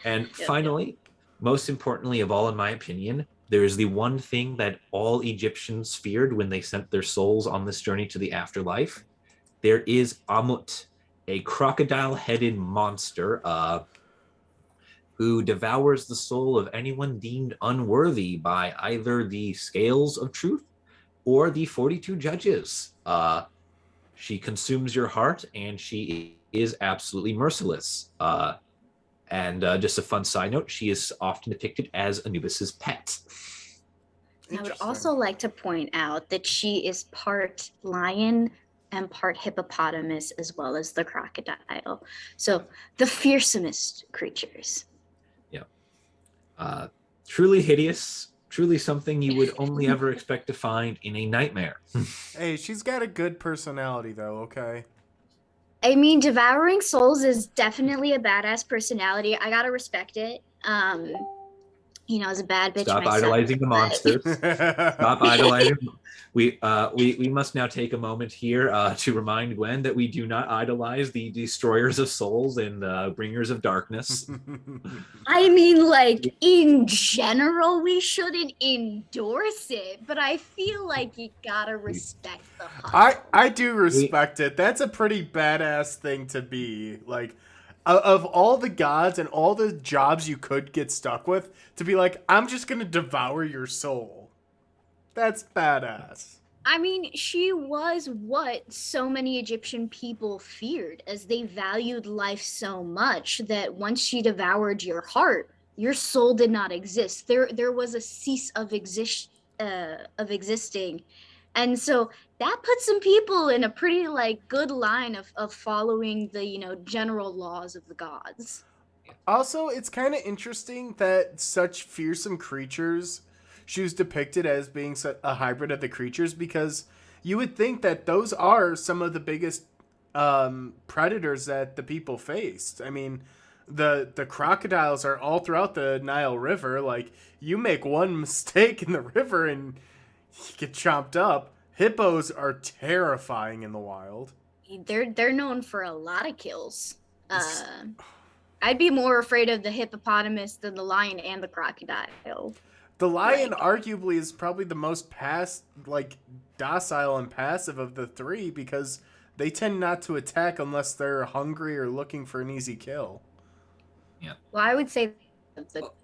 And finally, most importantly of all, in my opinion, there is the one thing that all Egyptians feared when they sent their souls on this journey to the afterlife, there is Amut, a crocodile-headed monster who devours the soul of anyone deemed unworthy by either the scales of truth or the 42 judges. She consumes your heart, and she is absolutely merciless. And just a fun side note, she is often depicted as Anubis's pet. I would also like to point out that she is part lion and part hippopotamus, as well as the crocodile. So the fearsomest creatures. Yeah. Truly hideous, truly something you would only ever expect to find in a nightmare. Hey, she's got a good personality, though, okay? I mean, devouring souls is definitely a badass personality. I gotta respect it. As a bad bitch Stop myself, idolizing the monsters. Stop idolizing. We must now take a moment here to remind Gwen that we do not idolize the destroyers of souls and bringers of darkness. I mean, like, in general, we shouldn't endorse it, but I feel like you gotta respect the hustle. I do respect it. That's a pretty badass thing to be. Like, of all the gods and all the jobs you could get stuck with, to be like, I'm just gonna devour your soul. That's badass. I mean, she was what so many Egyptian people feared, as they valued life so much that once she devoured your heart, your soul did not exist. There was a cease of existing. And so that put some people in a pretty good line of following the general laws of the gods. Also, it's kind of interesting that such fearsome creatures, she was depicted as being a hybrid of the creatures, because you would think that those are some of the biggest predators that the people faced. I mean, the crocodiles are all throughout the Nile River. Like, you make one mistake in the river and you get chomped up. Hippos are terrifying in the wild. They're known for a lot of kills. I'd be more afraid of the hippopotamus than the lion and the crocodile. The lion arguably is probably the most docile and passive of the three, because they tend not to attack unless they're hungry or looking for an easy kill. Yeah. Well, I would say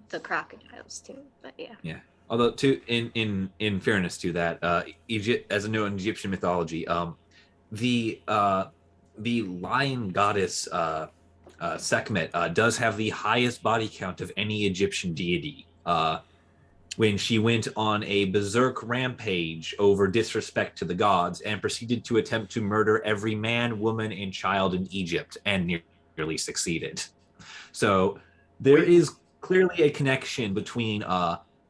the crocodiles too, but yeah. Yeah. Although, in fairness to that, Egypt, as a note in Egyptian mythology, the lion goddess Sekhmet does have the highest body count of any Egyptian deity. When she went on a berserk rampage over disrespect to the gods and proceeded to attempt to murder every man, woman, and child in Egypt, and nearly succeeded. So there is clearly a connection between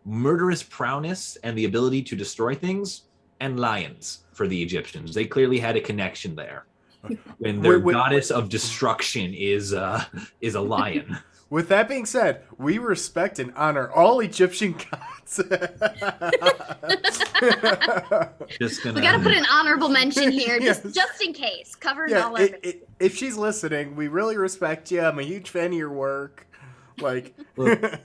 murderous prowess and the ability to destroy things and lions for the Egyptians. They clearly had a connection there. When their goddess of destruction is a lion. With that being said, we respect and honor all Egyptian gods. We gotta put an honorable mention here, just in case, covering all of it. If she's listening, we really respect you. I'm a huge fan of your work. Like, listen.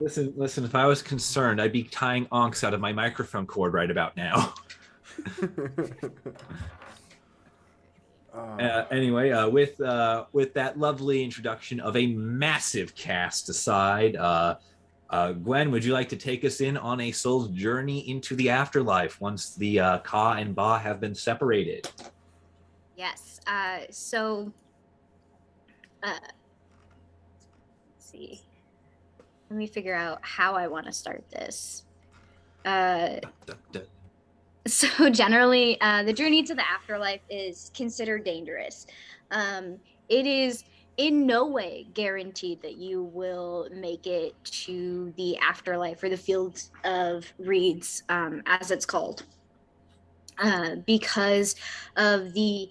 If I was concerned, I'd be tying onks out of my microphone cord right about now. Anyway, with that lovely introduction of a massive cast aside, Gwen, would you like to take us in on a soul's journey into the afterlife once the Ka and Ba have been separated? Yes. So, let's see. Let me figure out how I want to start this. So generally, the journey to the afterlife is considered dangerous. It is in no way guaranteed that you will make it to the afterlife, or the field of reeds, as it's called, because of the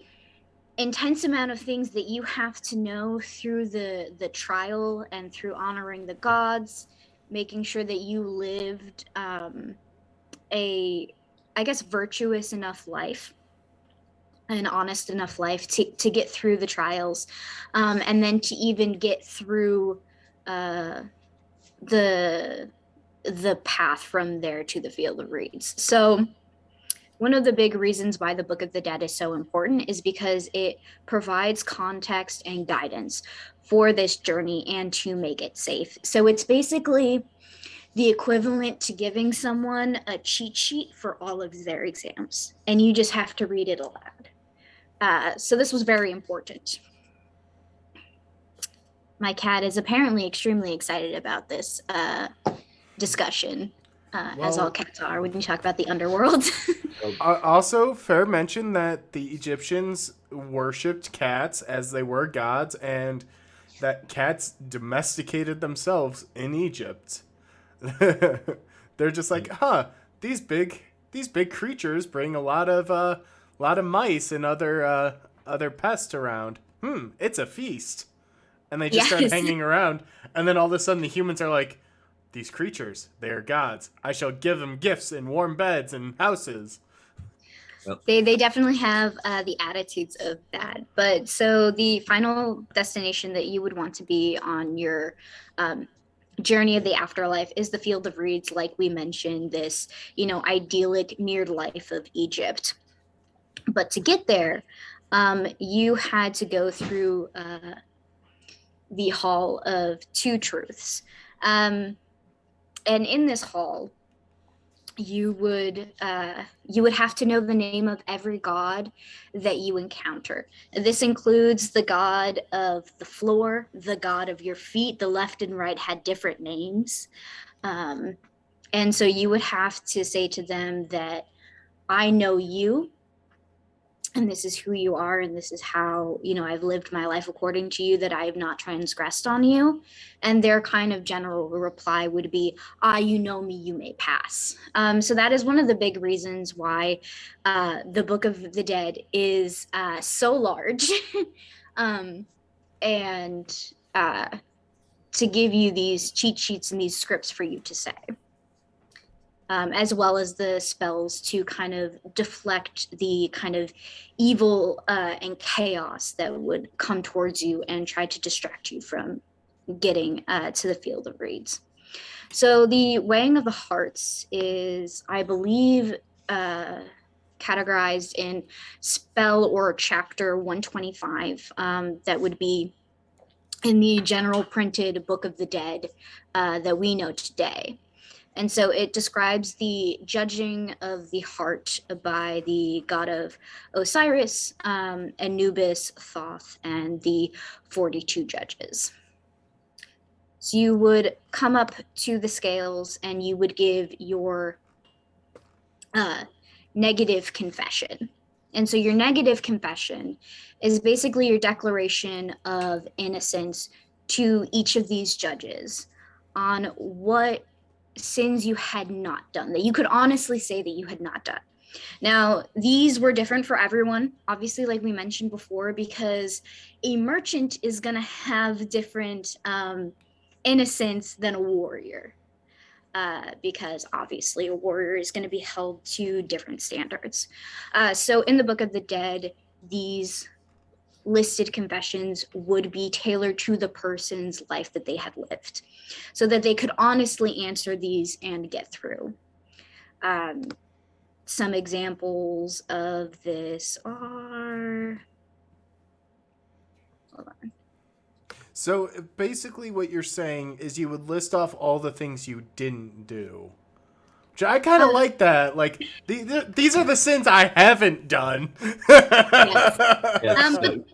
intense amount of things that you have to know through the trial and through honoring the gods, making sure that you lived virtuous enough life, an honest enough life to get through the trials, and then to even get through the path from there to the field of reeds. So one of the big reasons why the Book of the Dead is so important is because it provides context and guidance for this journey and to make it safe. So it's basically the equivalent to giving someone a cheat sheet for all of their exams, and you just have to read it aloud. So this was very important. My cat is apparently extremely excited about this discussion, as all cats are when you talk about the underworld. Also, fair mention that the Egyptians worshipped cats as they were gods, and that cats domesticated themselves in Egypt. They're just like, these big creatures bring a lot of mice and other pests around. It's a feast. And they just start hanging around, and then all of a sudden the humans are like, these creatures, they are gods. I shall give them gifts and warm beds and houses. They definitely have the attitudes of that. But so the final destination that you would want to be on your journey of the afterlife is the Field of Reeds, like we mentioned, this, idyllic mirrored life of Egypt. But to get there, you had to go through the Hall of Two Truths. And in this hall, you would have to know the name of every god that you encounter. This includes the god of the floor, the god of your feet. The left and right had different names. And so you would have to say to them that I know you, and this is who you are, and this is how, I've lived my life according to you, that I have not transgressed on you. And their kind of general reply would be, you know me, you may pass. So that is one of the big reasons why the Book of the Dead is so large. And to give you these cheat sheets and these scripts for you to say. As well as the spells to kind of deflect the kind of evil and chaos that would come towards you and try to distract you from getting to the Field of Reeds. So the Weighing of the Hearts is, I believe, categorized in spell or chapter 125. That would be in the general printed Book of the Dead that we know today. And so it describes the judging of the heart by the god of Osiris, Anubis, Thoth, and the 42 judges. So you would come up to the scales and you would give your negative confession. And so your negative confession is basically your declaration of innocence to each of these judges on what sins you had not done, that you could honestly say that you had not done. Now, these were different for everyone, obviously, like we mentioned before, because a merchant is going to have different innocence than a warrior, because obviously a warrior is going to be held to different standards. So in the Book of the Dead, these listed confessions would be tailored to the person's life that they had lived, so that they could honestly answer these and get through. Some examples of this are... Hold on. So basically what you're saying is you would list off all the things you didn't do. Which I kind of like that. Like, these are the sins I haven't done. Yes. But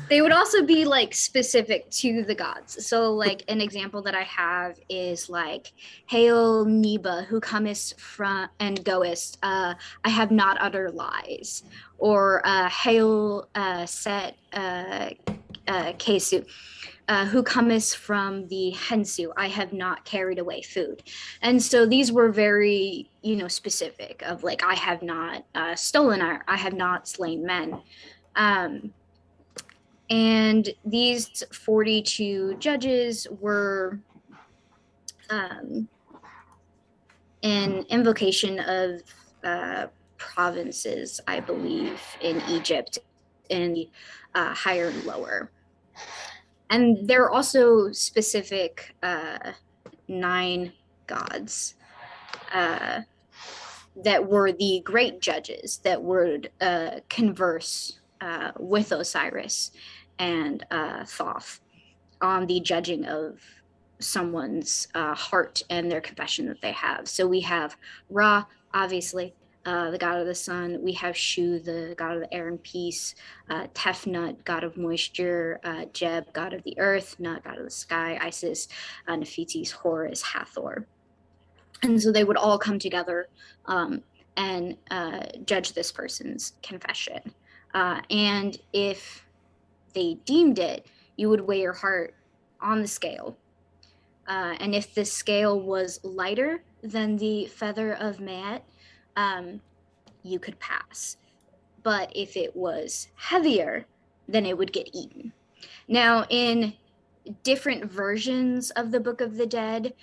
they would also be like specific to the gods. So like an example that I have is like, Hail Neba, who comest from and goest, I have not uttered lies. Or Hail Set Kesu, who comest from the Hensu, I have not carried away food. And so these were very, specific of like, I have not stolen, I have not slain men. And these 42 judges were an invocation of provinces, I believe, in Egypt, in the higher and lower. And there are also specific 9 gods that were the great judges that would converse with Osiris and Thoth on the judging of someone's heart and their confession that they have. So we have Ra, obviously, the god of the sun. We have Shu, the god of the air and peace. Tefnut, god of moisture. Jeb, god of the earth. Nut, god of the sky. Isis, Nephthys, Horus, Hathor. And so they would all come together and judge this person's confession. And if they deemed it, you would weigh your heart on the scale. And if the scale was lighter than the feather of Maat, you could pass. But if it was heavier, then it would get eaten. Now, in different versions of the Book of the Dead,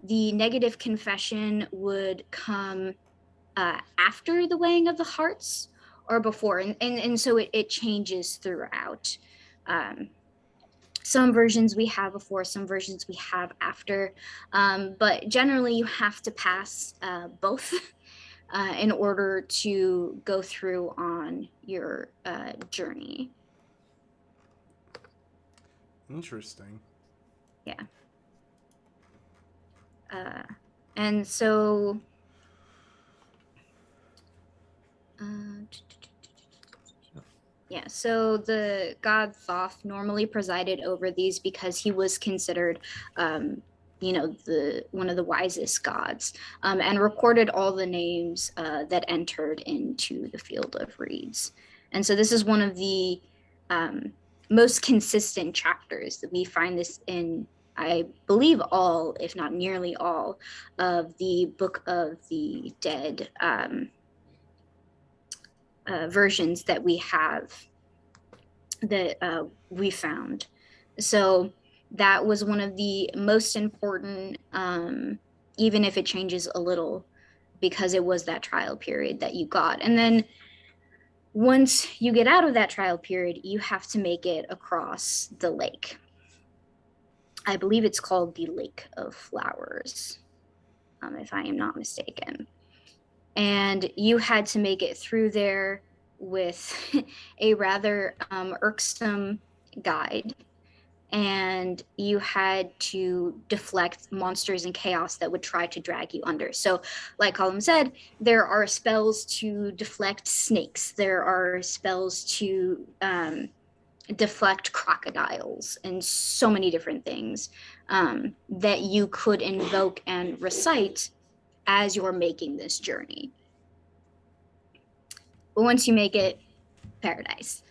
the negative confession would come after the weighing of the hearts or before. And so it changes throughout. Some versions we have before, some versions we have after. But generally you have to pass both in order to go through on your journey. Interesting. Yeah. And so yeah, so the god Thoth normally presided over these because he was considered one of the wisest gods, and recorded all the names that entered into the field of reeds. And so this is one of the most consistent chapters that we find this in, I believe, all, if not nearly all, of the Book of the Dead versions that we have, that we found. So that was one of the most important, even if it changes a little, because it was that trial period that you got. And then once you get out of that trial period, you have to make it across the lake. I believe it's called the Lake of Flowers, if I am not mistaken. And you had to make it through there with a rather irksome guide. And you had to deflect monsters and chaos that would try to drag you under. So, like Colum said, there are spells to deflect snakes. There are spells to deflect crocodiles and so many different things that you could invoke and recite as you're making this journey. But once you make it, paradise.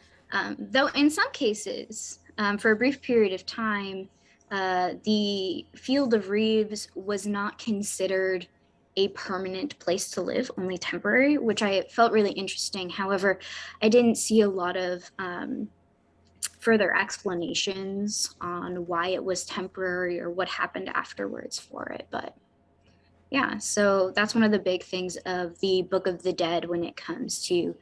Though in some cases, for a brief period of time, the Field of Reeds was not considered a permanent place to live, only temporary, which I felt really interesting. However, I didn't see a lot of further explanations on why it was temporary or what happened afterwards for it. But yeah, so that's one of the big things of the Book of the Dead when it comes to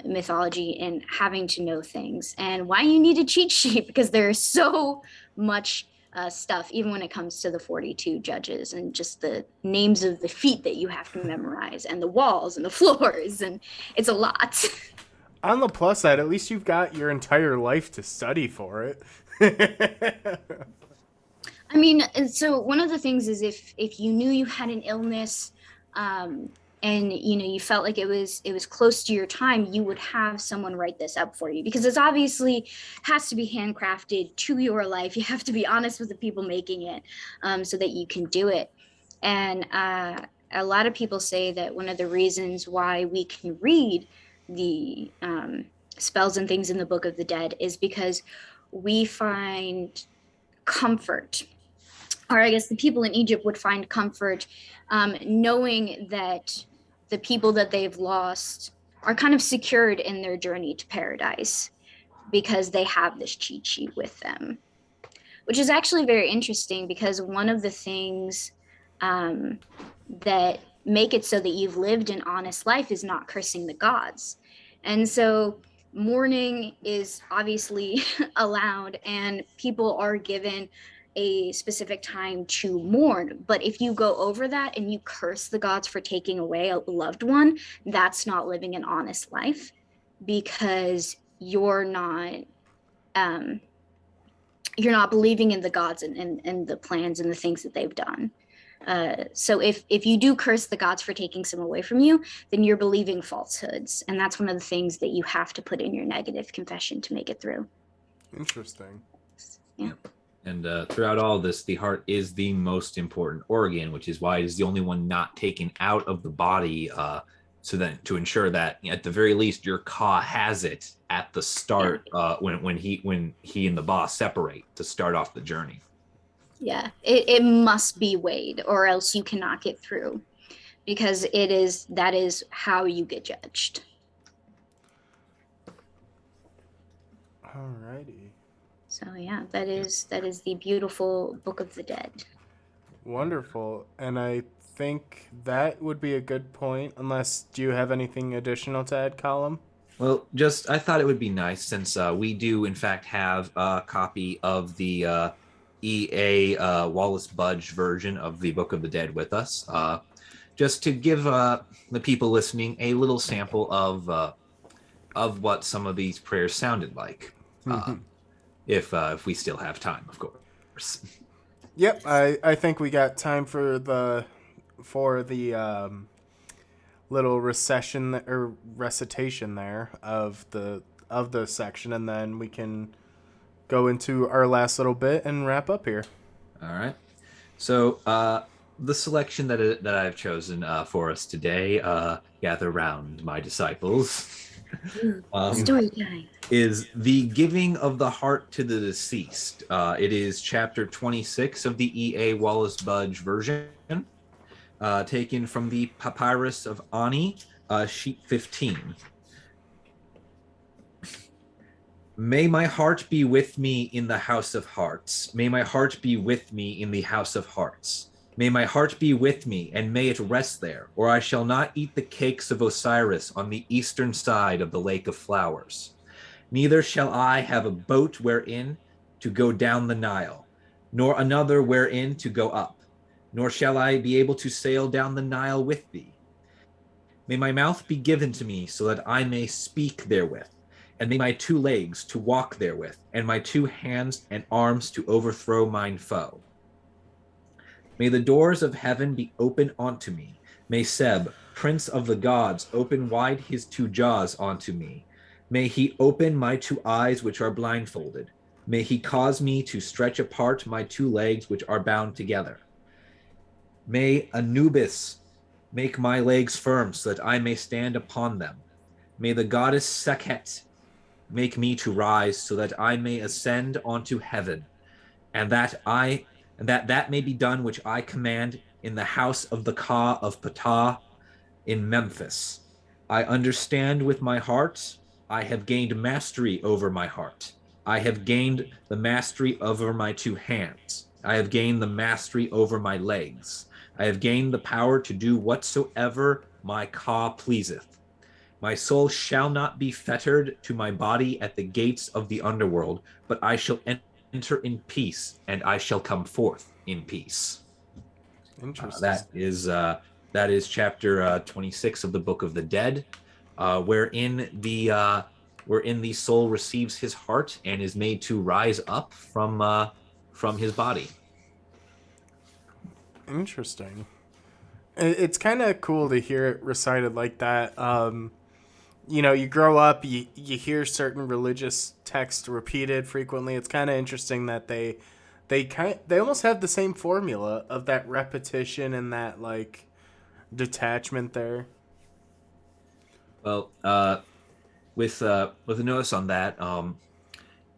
mythology and having to know things, and why you need a cheat sheet, because there's so much stuff, even when it comes to the 42 judges and just the names of the feet that you have to memorize and the walls and the floors, and it's a lot. On the plus side, at least you've got your entire life to study for it. I mean, so one of the things is if you knew you had an illness, and you felt like it was close to your time, you would have someone write this up for you, because it's obviously has to be handcrafted to your life. You have to be honest with the people making it, so that you can do it. And a lot of people say that one of the reasons why we can read the spells and things in the Book of the Dead is because we find comfort, or I guess the people in Egypt would find comfort knowing that the people that they've lost are kind of secured in their journey to paradise because they have this cheat sheet with them, which is actually very interesting, because one of the things that make it so that you've lived an honest life is not cursing the gods. And so mourning is obviously allowed, and people are given a specific time to mourn. But if you go over that and you curse the gods for taking away a loved one, that's not living an honest life, because you're not believing in the gods and the plans and the things that they've done. So if you do curse the gods for taking some away from you, then you're believing falsehoods, and that's one of the things that you have to put in your negative confession to make it through. Interesting. Yeah. And throughout all this, the heart is the most important organ, which is why it is the only one not taken out of the body, so that to ensure that at the very least your Ka has it at the start, when he and the boss separate to start off the journey. Yeah, it must be weighed, or else you cannot get through, because that is how you get judged. Alrighty. So yeah, that is the beautiful Book of the Dead. Wonderful. And I think that would be a good point, unless, do you have anything additional to add, Colum? Well, I thought it would be nice, since we do in fact have a copy of the EA Wallace Budge version of the Book of the Dead with us, just to give the people listening a little sample of what some of these prayers sounded like, if we still have time, of course. Yep, I think we got time for the little recitation there of the section, and then we can go into our last little bit and wrap up here. All right. So the selection that I've chosen for us today, gather round, my disciples. Story time. Is the giving of the heart to the deceased. It is chapter 26 of the EA Wallace Budge version, taken from the Papyrus of Ani, sheet 15. May my heart be with me in the house of hearts. May my heart be with me in the house of hearts. May my heart be with me, and may it rest there, or I shall not eat the cakes of Osiris on the eastern side of the Lake of Flowers. Neither shall I have a boat wherein to go down the Nile, nor another wherein to go up, nor shall I be able to sail down the Nile with thee. May my mouth be given to me, so that I may speak therewith, and may my 2 legs to walk therewith, and my 2 hands and arms to overthrow mine foe. May the doors of heaven be open unto me. May Seb, prince of the gods, open wide his 2 jaws unto me. May he open my 2 eyes which are blindfolded. May he cause me to stretch apart my 2 legs which are bound together. May Anubis make my legs firm, so that I may stand upon them. May the goddess Sekhet make me to rise, so that I may ascend unto heaven, and that may be done which I command in the house of the Ka of Ptah in Memphis. I understand with my heart. I have gained mastery over my heart. I have gained the mastery over my 2 hands. I have gained the mastery over my legs. I have gained the power to do whatsoever my Ka pleaseth. My soul shall not be fettered to my body at the gates of the underworld, but I shall enter in peace, and I shall come forth in peace. Interesting. That is chapter 26 of the Book of the Dead, wherein the soul receives his heart and is made to rise up from his body. Interesting. It's kind of cool to hear it recited like that. You grow up, you hear certain religious texts repeated frequently. It's kind of interesting that they almost have the same formula of that repetition and that like detachment there. Well, with a notice on that,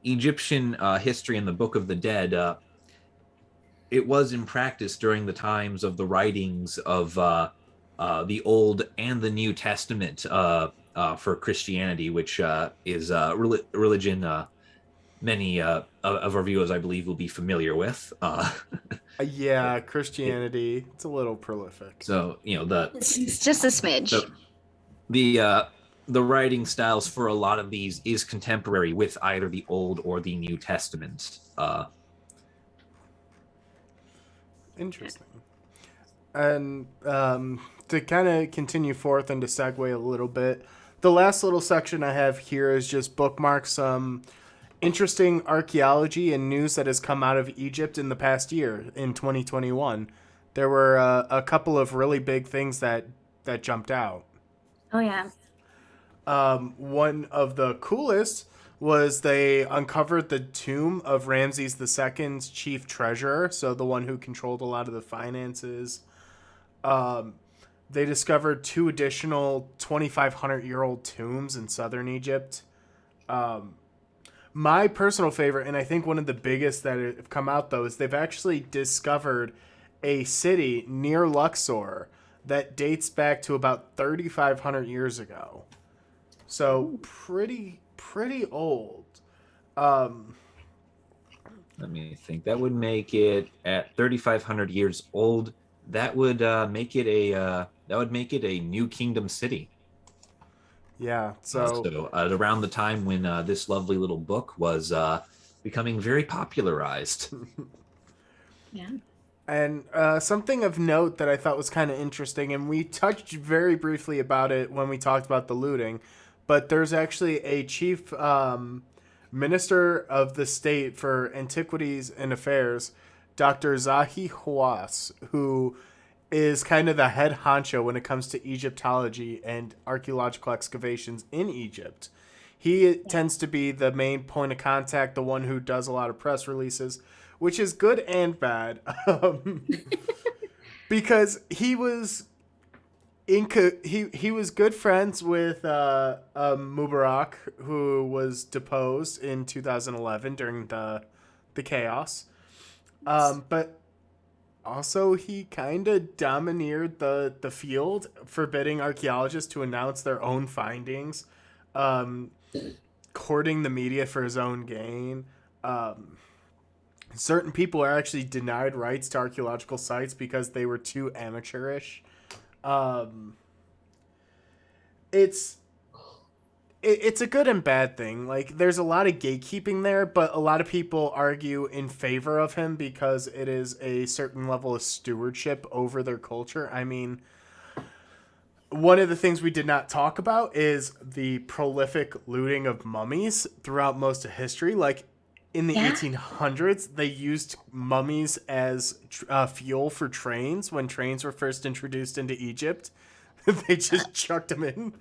Egyptian history in the Book of the Dead, it was in practice during the times of the writings of the Old and the New Testament for Christianity, which is religion many of our viewers, I believe, will be familiar with. Yeah, Christianity, it's a little prolific. So, it's just a smidge. So the writing styles for a lot of these is contemporary with either the Old or the New Testament. Interesting. And to kind of continue forth and to segue a little bit, the last little section I have here is just bookmark some interesting archaeology and news that has come out of Egypt in the past year, in 2021. There were a couple of really big things that jumped out. Oh yeah. One of the coolest was they uncovered the tomb of Ramses II's chief treasurer, so the one who controlled a lot of the finances. They discovered 2 additional 2,500-year-old tombs in southern Egypt. My personal favorite, and I think one of the biggest that have come out, though, is they've actually discovered a city near Luxor that dates back to about 3,500 years ago. So pretty old. Let me think. That would make it at 3,500 years old. That would make it a new kingdom city. Yeah. So around the time when this lovely little book was becoming very popularized. Yeah. And something of note that I thought was kind of interesting, and we touched very briefly about it when we talked about the looting, but there's actually a chief minister of the state for antiquities and affairs, Dr. Zahi Hawass, who is kind of the head honcho when it comes to Egyptology and archaeological excavations in Egypt. He tends to be the main point of contact, the one who does a lot of press releases, which is good and bad, because he was he was good friends with Mubarak, who was deposed in 2011 during the chaos, but also he kind of domineered the field, forbidding archaeologists to announce their own findings, courting the media for his own gain. Certain people are actually denied rights to archaeological sites because they were too amateurish. It's a good and bad thing. Like, there's a lot of gatekeeping there, but a lot of people argue in favor of him because it is a certain level of stewardship over their culture. I mean, one of the things we did not talk about is the prolific looting of mummies throughout most of history. Like, in the 1800s, they used mummies as fuel for trains when trains were first introduced into Egypt. They just chucked them in.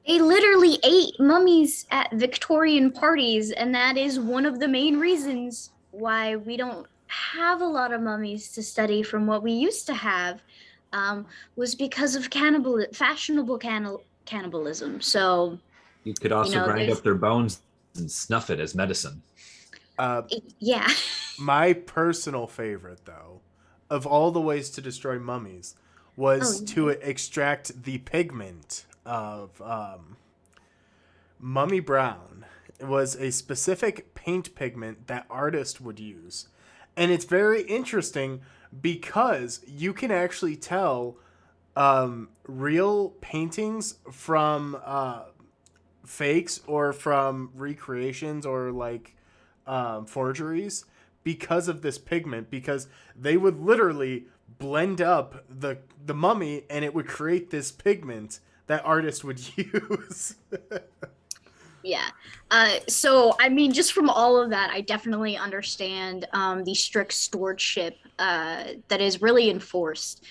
They literally ate mummies at Victorian parties, and that is one of the main reasons why we don't have a lot of mummies to study from what we used to have, was because of fashionable cannibalism. So you could also grind up their bones and snuff it as medicine. Yeah. My personal favorite, though, of all the ways to destroy mummies was to extract the pigment of mummy brown. It was a specific paint pigment that artists would use. And it's very interesting because you can actually tell real paintings from fakes or from recreations or like forgeries because of this pigment, because they would literally blend up the mummy and it would create this pigment that artists would use. Yeah. So, I mean, just from all of that, I definitely understand the strict stewardship that is really enforced,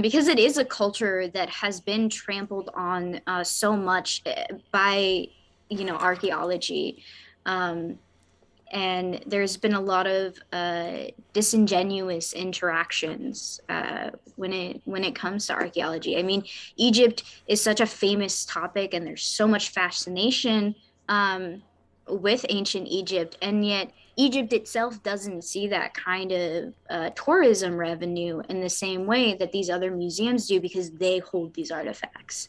because it is a culture that has been trampled on so much by, archaeology. And there's been a lot of disingenuous interactions when it comes to archaeology. I mean, Egypt is such a famous topic, and there's so much fascination with ancient Egypt, and yet Egypt itself doesn't see that kind of tourism revenue in the same way that these other museums do, because they hold these artifacts.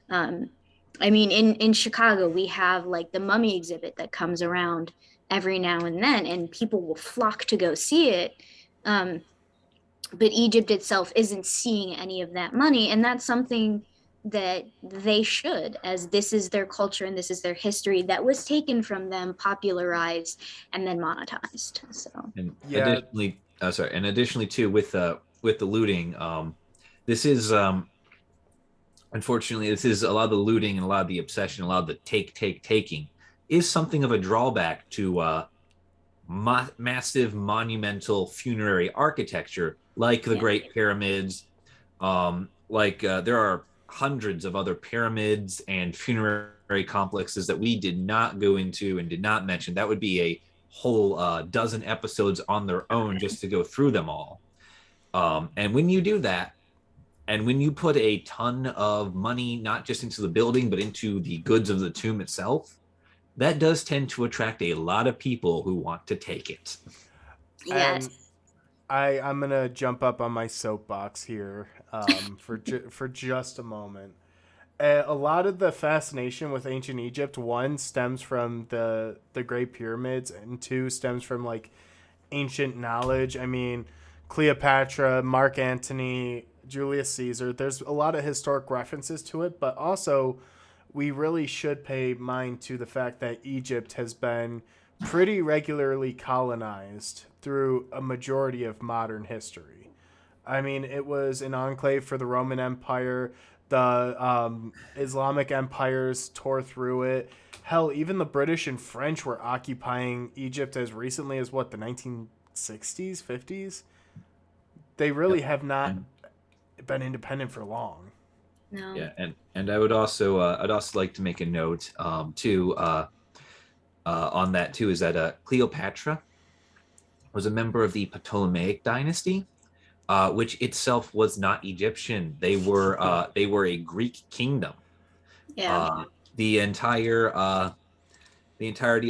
I mean, in Chicago, we have like the mummy exhibit that comes around every now and then, and people will flock to go see it. But Egypt itself isn't seeing any of that money, and that's something that they should, as this is their culture and this is their history that was taken from them, popularized, and then monetized. So And Yeah. additionally too, with the looting, this is unfortunately, this is a lot of the looting and a lot of the obsession, a lot of the taking is something of a drawback to massive monumental funerary architecture like the yeah, Great Pyramids. There are hundreds of other pyramids and funerary complexes that we did not go into and did not mention. That would be a whole dozen episodes on their own just to go through them all. And when you do that, and when you put a ton of money, not just into the building, but into the goods of the tomb itself, that does tend to attract a lot of people who want to take it. yes. And I'm gonna jump up on my soapbox here for just a moment. A lot of the fascination with ancient Egypt, one, stems from the Great Pyramids, and two, stems from like ancient knowledge. I mean, Cleopatra, Mark Antony, Julius Caesar. There's a lot of historic references to it, but also we really should pay mind to the fact that Egypt has been pretty regularly colonized through a majority of modern history. I mean, it was an enclave for the Roman Empire. The Islamic empires tore through it. Hell, even the British and French were occupying Egypt as recently as what, the 1960s, 50s? They really have not been independent for long. No. Yeah, and I would also I'd also like to make a note too on that too, is that Cleopatra was a member of the Ptolemaic dynasty, which itself was not Egyptian. They were a Greek kingdom. Yeah. The entirety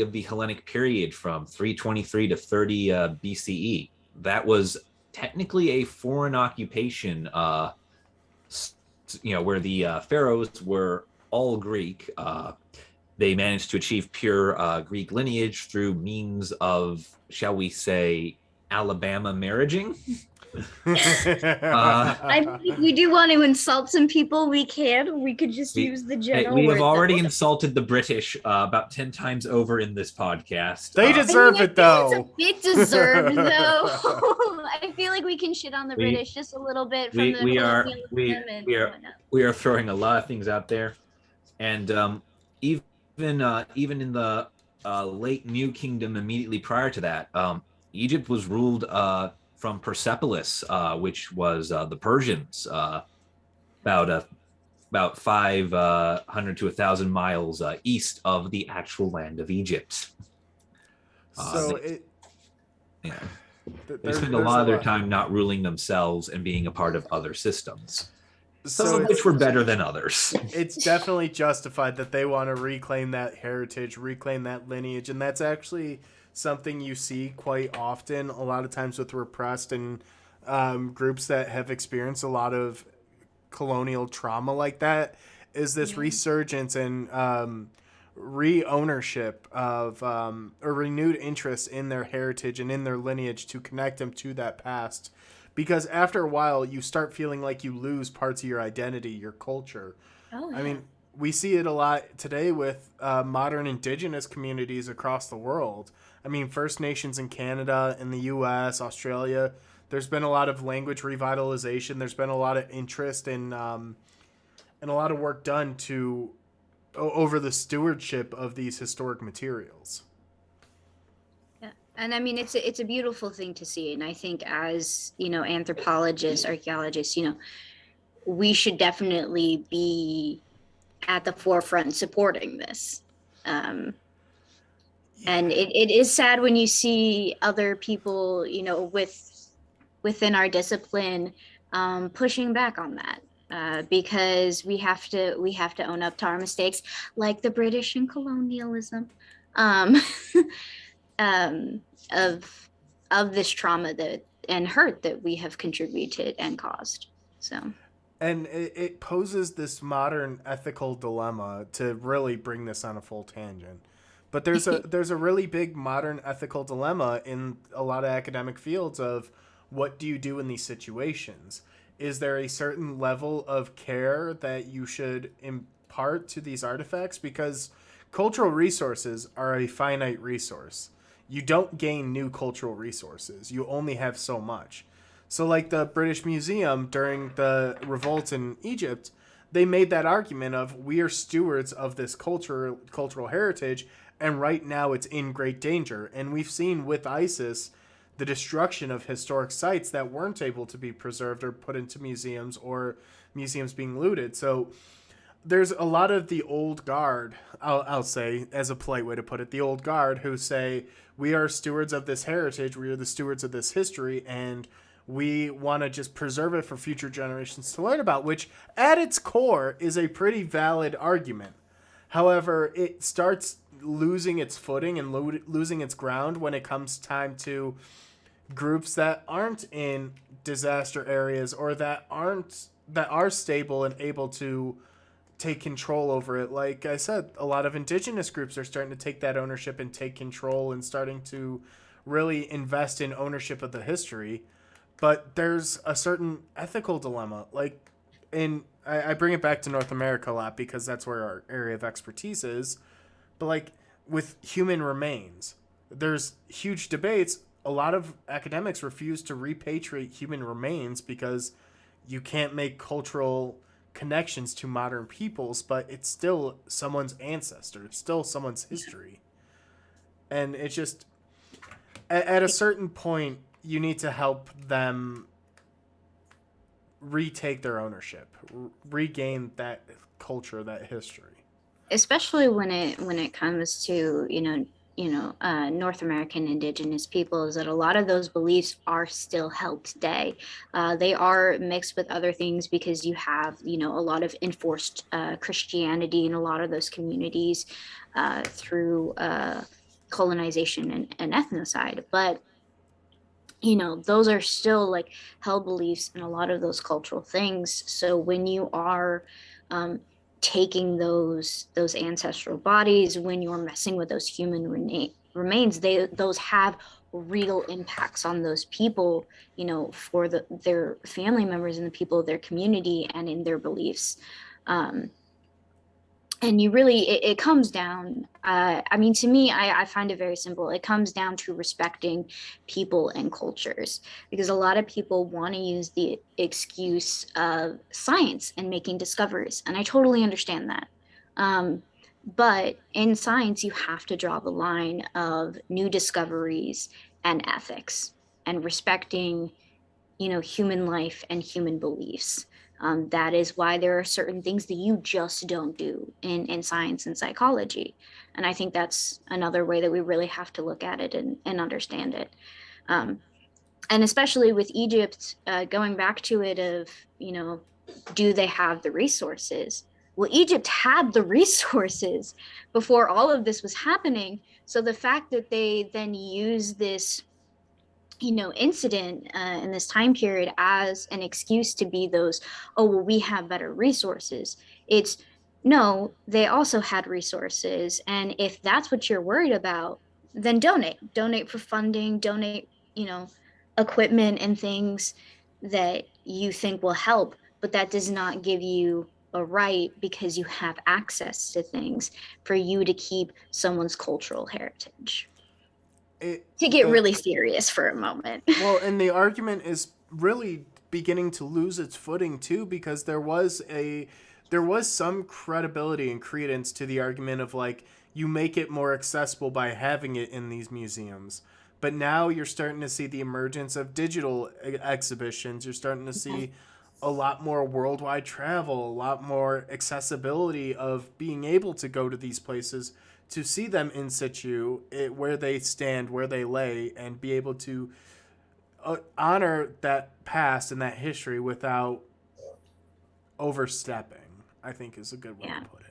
of the Hellenic period from 323 to 30 BCE, that was technically a foreign occupation. Where the pharaohs were all Greek. They managed to achieve pure Greek lineage through means of, shall we say, Alabama marriaging. I mean, if we do want to insult some people, we can. We could just use the general we have word, already though. insulted the British about 10 times over in this podcast. They deserve I mean, it, though. It's a bit deserved, though. I feel like we can shit on the British just a little bit from the colonialism and whatnot. We are throwing a lot of things out there, and even even in the late New Kingdom, immediately prior to that, Egypt was ruled from Persepolis, which was the Persians, about 500 to 1,000 miles east of the actual land of Egypt. They spend a lot of their time not ruling themselves and being a part of other systems, some of which were better than others. It's definitely justified that they want to reclaim that heritage, reclaim that lineage, and that's actually something you see quite often, a lot of times with repressed and groups that have experienced a lot of colonial trauma like that, is this resurgence and re-ownership of a renewed interest in their heritage and in their lineage to connect them to that past. Because after a while, you start feeling like you lose parts of your identity, your culture. Oh, yeah. I mean, we see it a lot today with modern indigenous communities across the world. I mean, First Nations in Canada, in the U.S., Australia. There's been a lot of language revitalization. There's been a lot of interest in and a lot of work done to over the stewardship of these historic materials. Yeah, and I mean it's a beautiful thing to see, and I think as anthropologists, archaeologists, we should definitely be at the forefront supporting this. And it is sad when you see other people, within our discipline, pushing back on that, because we have to own up to our mistakes, like the British and colonialism, of this trauma and hurt that we have contributed and caused. So. And it poses this modern ethical dilemma, to really bring this on a full tangent. But there's a really big modern ethical dilemma in a lot of academic fields of what do you do in these situations. is there a certain level of care that you should impart to these artifacts? Because cultural resources are a finite resource. You don't gain new cultural resources. You only have so much. So, like the British Museum during the revolt in Egypt, they made that argument of we are stewards of this cultural heritage, and right now it's in great danger. And we've seen with ISIS the destruction of historic sites that weren't able to be preserved or put into museums, or museums being looted. So there's a lot of the old guard, I'll say, as a polite way to put it, the old guard who say, we are stewards of this heritage, we are the stewards of this history, and we want to just preserve it for future generations to learn about, which at its core is a pretty valid argument. However, it starts losing its footing and losing its ground when it comes time to groups that aren't in disaster areas, or that are stable and able to take control over it. Like I said, a lot of indigenous groups are starting to take that ownership and take control and starting to really invest in ownership of the history. But there's a certain ethical dilemma. Like, I bring it back to North America a lot because that's where our area of expertise is. But like with human remains, there's huge debates. A lot of academics refuse to repatriate human remains because you can't make cultural connections to modern peoples, but it's still someone's ancestor. It's still someone's history. And it's just, at a certain point, you need to help them retake their ownership, regain that culture, that history. Especially when it comes to North American indigenous peoples, that a lot of those beliefs are still held today. They are mixed with other things because you have a lot of enforced Christianity in a lot of those communities through colonization and ethnocide, but those are still like held beliefs in a lot of those cultural things. So when you are taking those ancestral bodies, when you're messing with those human remains, those have real impacts on those people, for their family members and the people of their community and in their beliefs. And you really, it comes down, to me, I find it very simple. It comes down to respecting people and cultures, because a lot of people want to use the excuse of science and making discoveries. And I totally understand that. But in science, you have to draw the line of new discoveries and ethics and respecting, human life and human beliefs. That is why there are certain things that you just don't do in science and psychology. And I think that's another way that we really have to look at it and understand it. And especially with Egypt, going back to it of, do they have the resources? Well, Egypt had the resources before all of this was happening. So the fact that they then use this incident in this time period as an excuse to be those, oh, well, we have better resources. It's no, they also had resources. And if that's what you're worried about, then donate for funding, donate, equipment and things that you think will help. But that does not give you a right, because you have access to things, for you to keep someone's cultural heritage. To get really serious for a moment. Well, and the argument is really beginning to lose its footing too, because there was some credibility and credence to the argument of like, you make it more accessible by having it in these museums. But now you're starting to see the emergence of digital exhibitions. You're starting to see a lot more worldwide travel, a lot more accessibility of being able to go to these places, to see them in situ, where they stand, where they lay, and be able to honor that past and that history without overstepping, I think is a good way to put it.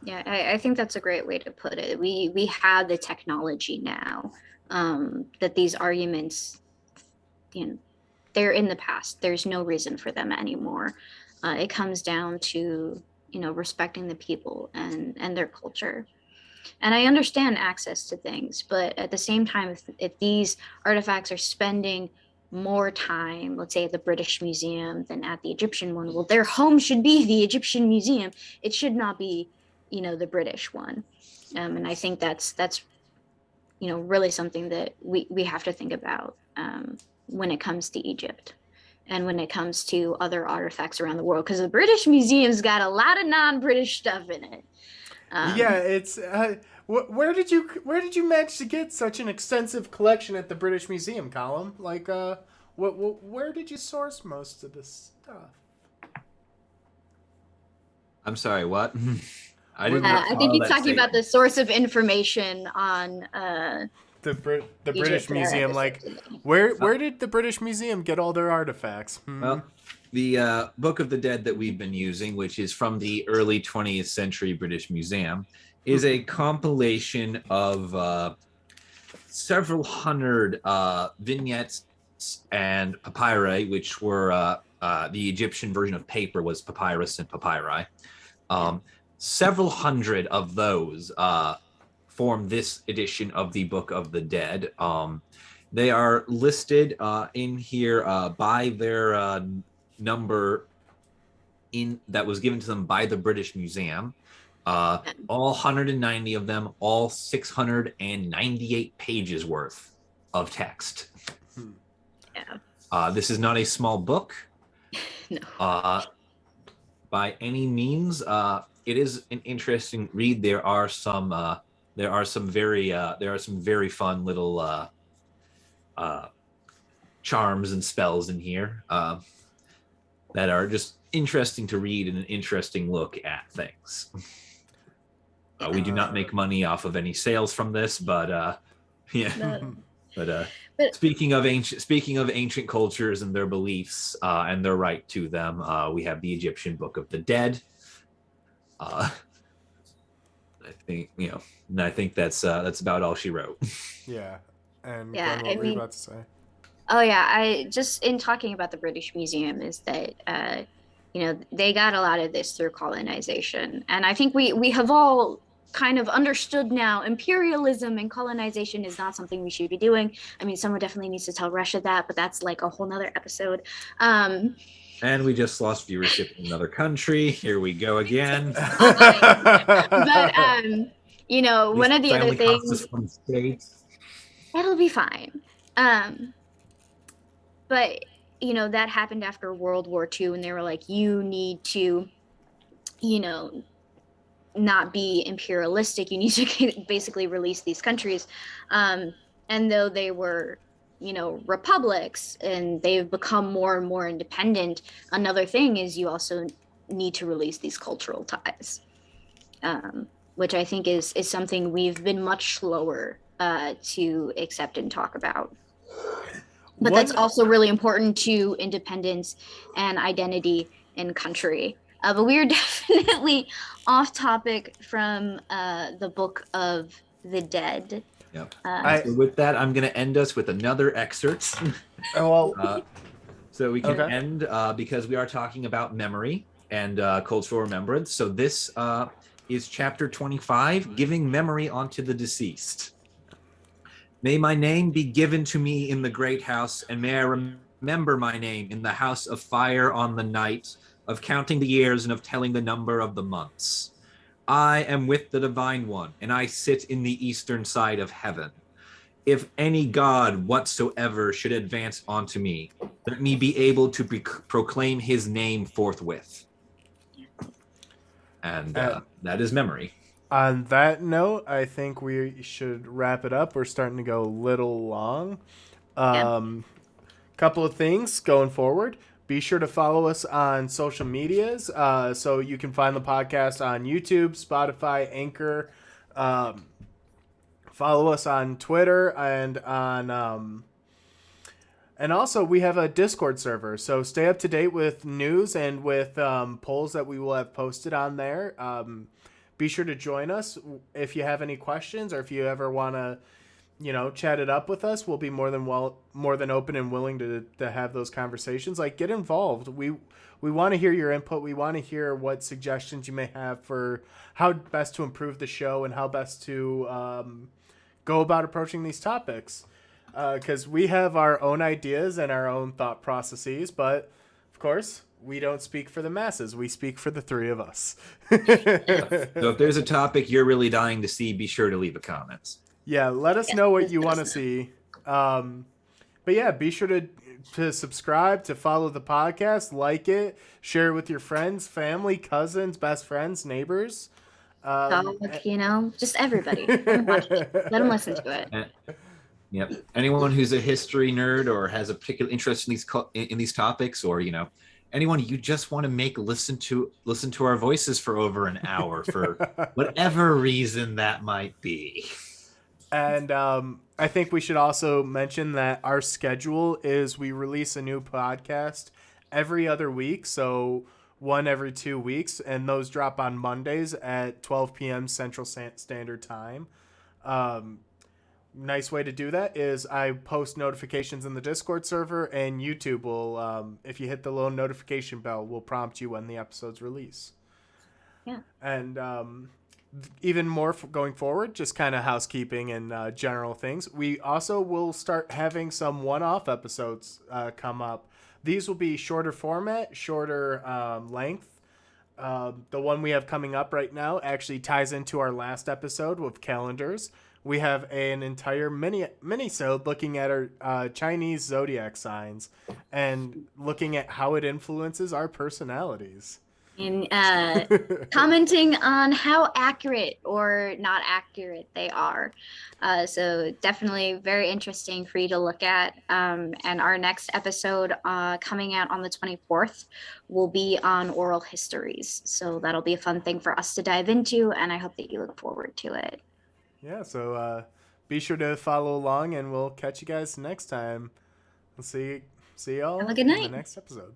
Yeah, I think that's a great way to put it. We have the technology now, that these arguments, they're in the past. There's no reason for them anymore. It comes down to respecting the people and their culture. And I understand access to things, but at the same time, if these artifacts are spending more time, let's say at the British Museum than at the Egyptian one. Well, their home should be the Egyptian Museum. It should not be, the British one. And I think that's really something that we have to think about when it comes to Egypt and when it comes to other artifacts around the world, because the British Museum's got a lot of non-British stuff in it. Yeah, it's where did you manage to get such an extensive collection at the British Museum, Colum? Like, where did you source most of this stuff? I'm sorry, what? I think he's talking about the source of information on the British Museum. Like, where did the British Museum get all their artifacts? Well, the Book of the Dead that we've been using, which is from the early 20th century British Museum, is a compilation of several hundred vignettes and papyri, which were the Egyptian version of paper was papyrus and papyri. Several hundred of those form this edition of the Book of the Dead. They are listed in here by their number that was given to them by the British Museum. All 190 of them, all 698 pages worth of text. Yeah. This is not a small book. No. By any means. It is an interesting read. There are some very fun little charms and spells in here that are just interesting to read and an interesting look at things. We do not make money off of any sales from this, but yeah. But speaking of ancient cultures and their beliefs and their right to them, we have the Egyptian Book of the Dead. I think that's about all she wrote. Yeah, and yeah, Gwen, what were you about to say? Oh yeah, I just in talking about the British Museum is that they got a lot of this through colonization, and I think we have all kind of understood now imperialism and colonization is not something we should be doing. I mean, someone definitely needs to tell Russia that, but that's like a whole nother episode. And we just lost viewership in another country. Here we go again. But one of the other things, that'll be fine. But that happened after World War II, and they were like, you need to, not be imperialistic. You need to basically release these countries. And though they were republics and they've become more and more independent, another thing is you also need to release these cultural ties, which I think is something we've been much slower to accept and talk about. But that's also really important to independence and identity in country. But we are definitely off topic from the Book of the Dead. Yep. So with that, I'm going to end us with another excerpt. So we can end because we are talking about memory and cultural remembrance. So this is chapter 25, Giving Memory Unto the Deceased. May my name be given to me in the great house, and may I remember my name in the house of fire on the night of counting the years and of telling the number of the months. I am with the Divine One, and I sit in the eastern side of heaven. If any god whatsoever should advance onto me, let me be able to proclaim his name forthwith. And that is memory. On that note, I think we should wrap it up. We're starting to go a little long. Couple of things going forward. Be sure to follow us on social medias. So you can find the podcast on YouTube, Spotify, Anchor. Follow us on Twitter and on... and also, we have a Discord server, so stay up to date with news and with polls that we will have posted on there. Be sure to join us if you have any questions or if you ever want to, chat it up with us. We'll be more than open and willing to have those conversations. Like, get involved. We want to hear your input. We want to hear what suggestions you may have for how best to improve the show and how best to go about approaching these topics. because we have our own ideas and our own thought processes, but of course, we don't speak for the masses. We speak for the three of us. So if there's a topic you're really dying to see, be sure to leave a comment. Yeah, let us know what you want to see. But yeah, be sure to subscribe, to follow the podcast, like it, share it with your friends, family, cousins, best friends, neighbors. Just everybody. Let them watch it. Let them listen to it. Yep. Anyone who's a history nerd or has a particular interest in these topics, or anyone you just want to make listen to our voices for over an hour for whatever reason that might be. And I think we should also mention that our schedule is we release a new podcast every other week, so one every 2 weeks, and those drop on Mondays at 12 p.m. Central Standard Time. Nice way to do that is I post notifications in the Discord server, and YouTube will, if you hit the little notification bell, will prompt you when the episodes release. Yeah. And even more going forward, just kind of housekeeping and general things. We also will start having some one-off episodes come up. These will be shorter format, shorter length. The one we have coming up right now actually ties into our last episode with calendars. We have an entire mini-sode looking at our Chinese zodiac signs and looking at how it influences our personalities. And commenting on how accurate or not accurate they are. So definitely very interesting for you to look at. And our next episode coming out on the 24th will be on oral histories. So that'll be a fun thing for us to dive into, and I hope that you look forward to it. Yeah, so be sure to follow along, and we'll catch you guys next time. We'll see y'all Have a good night. in the next episode.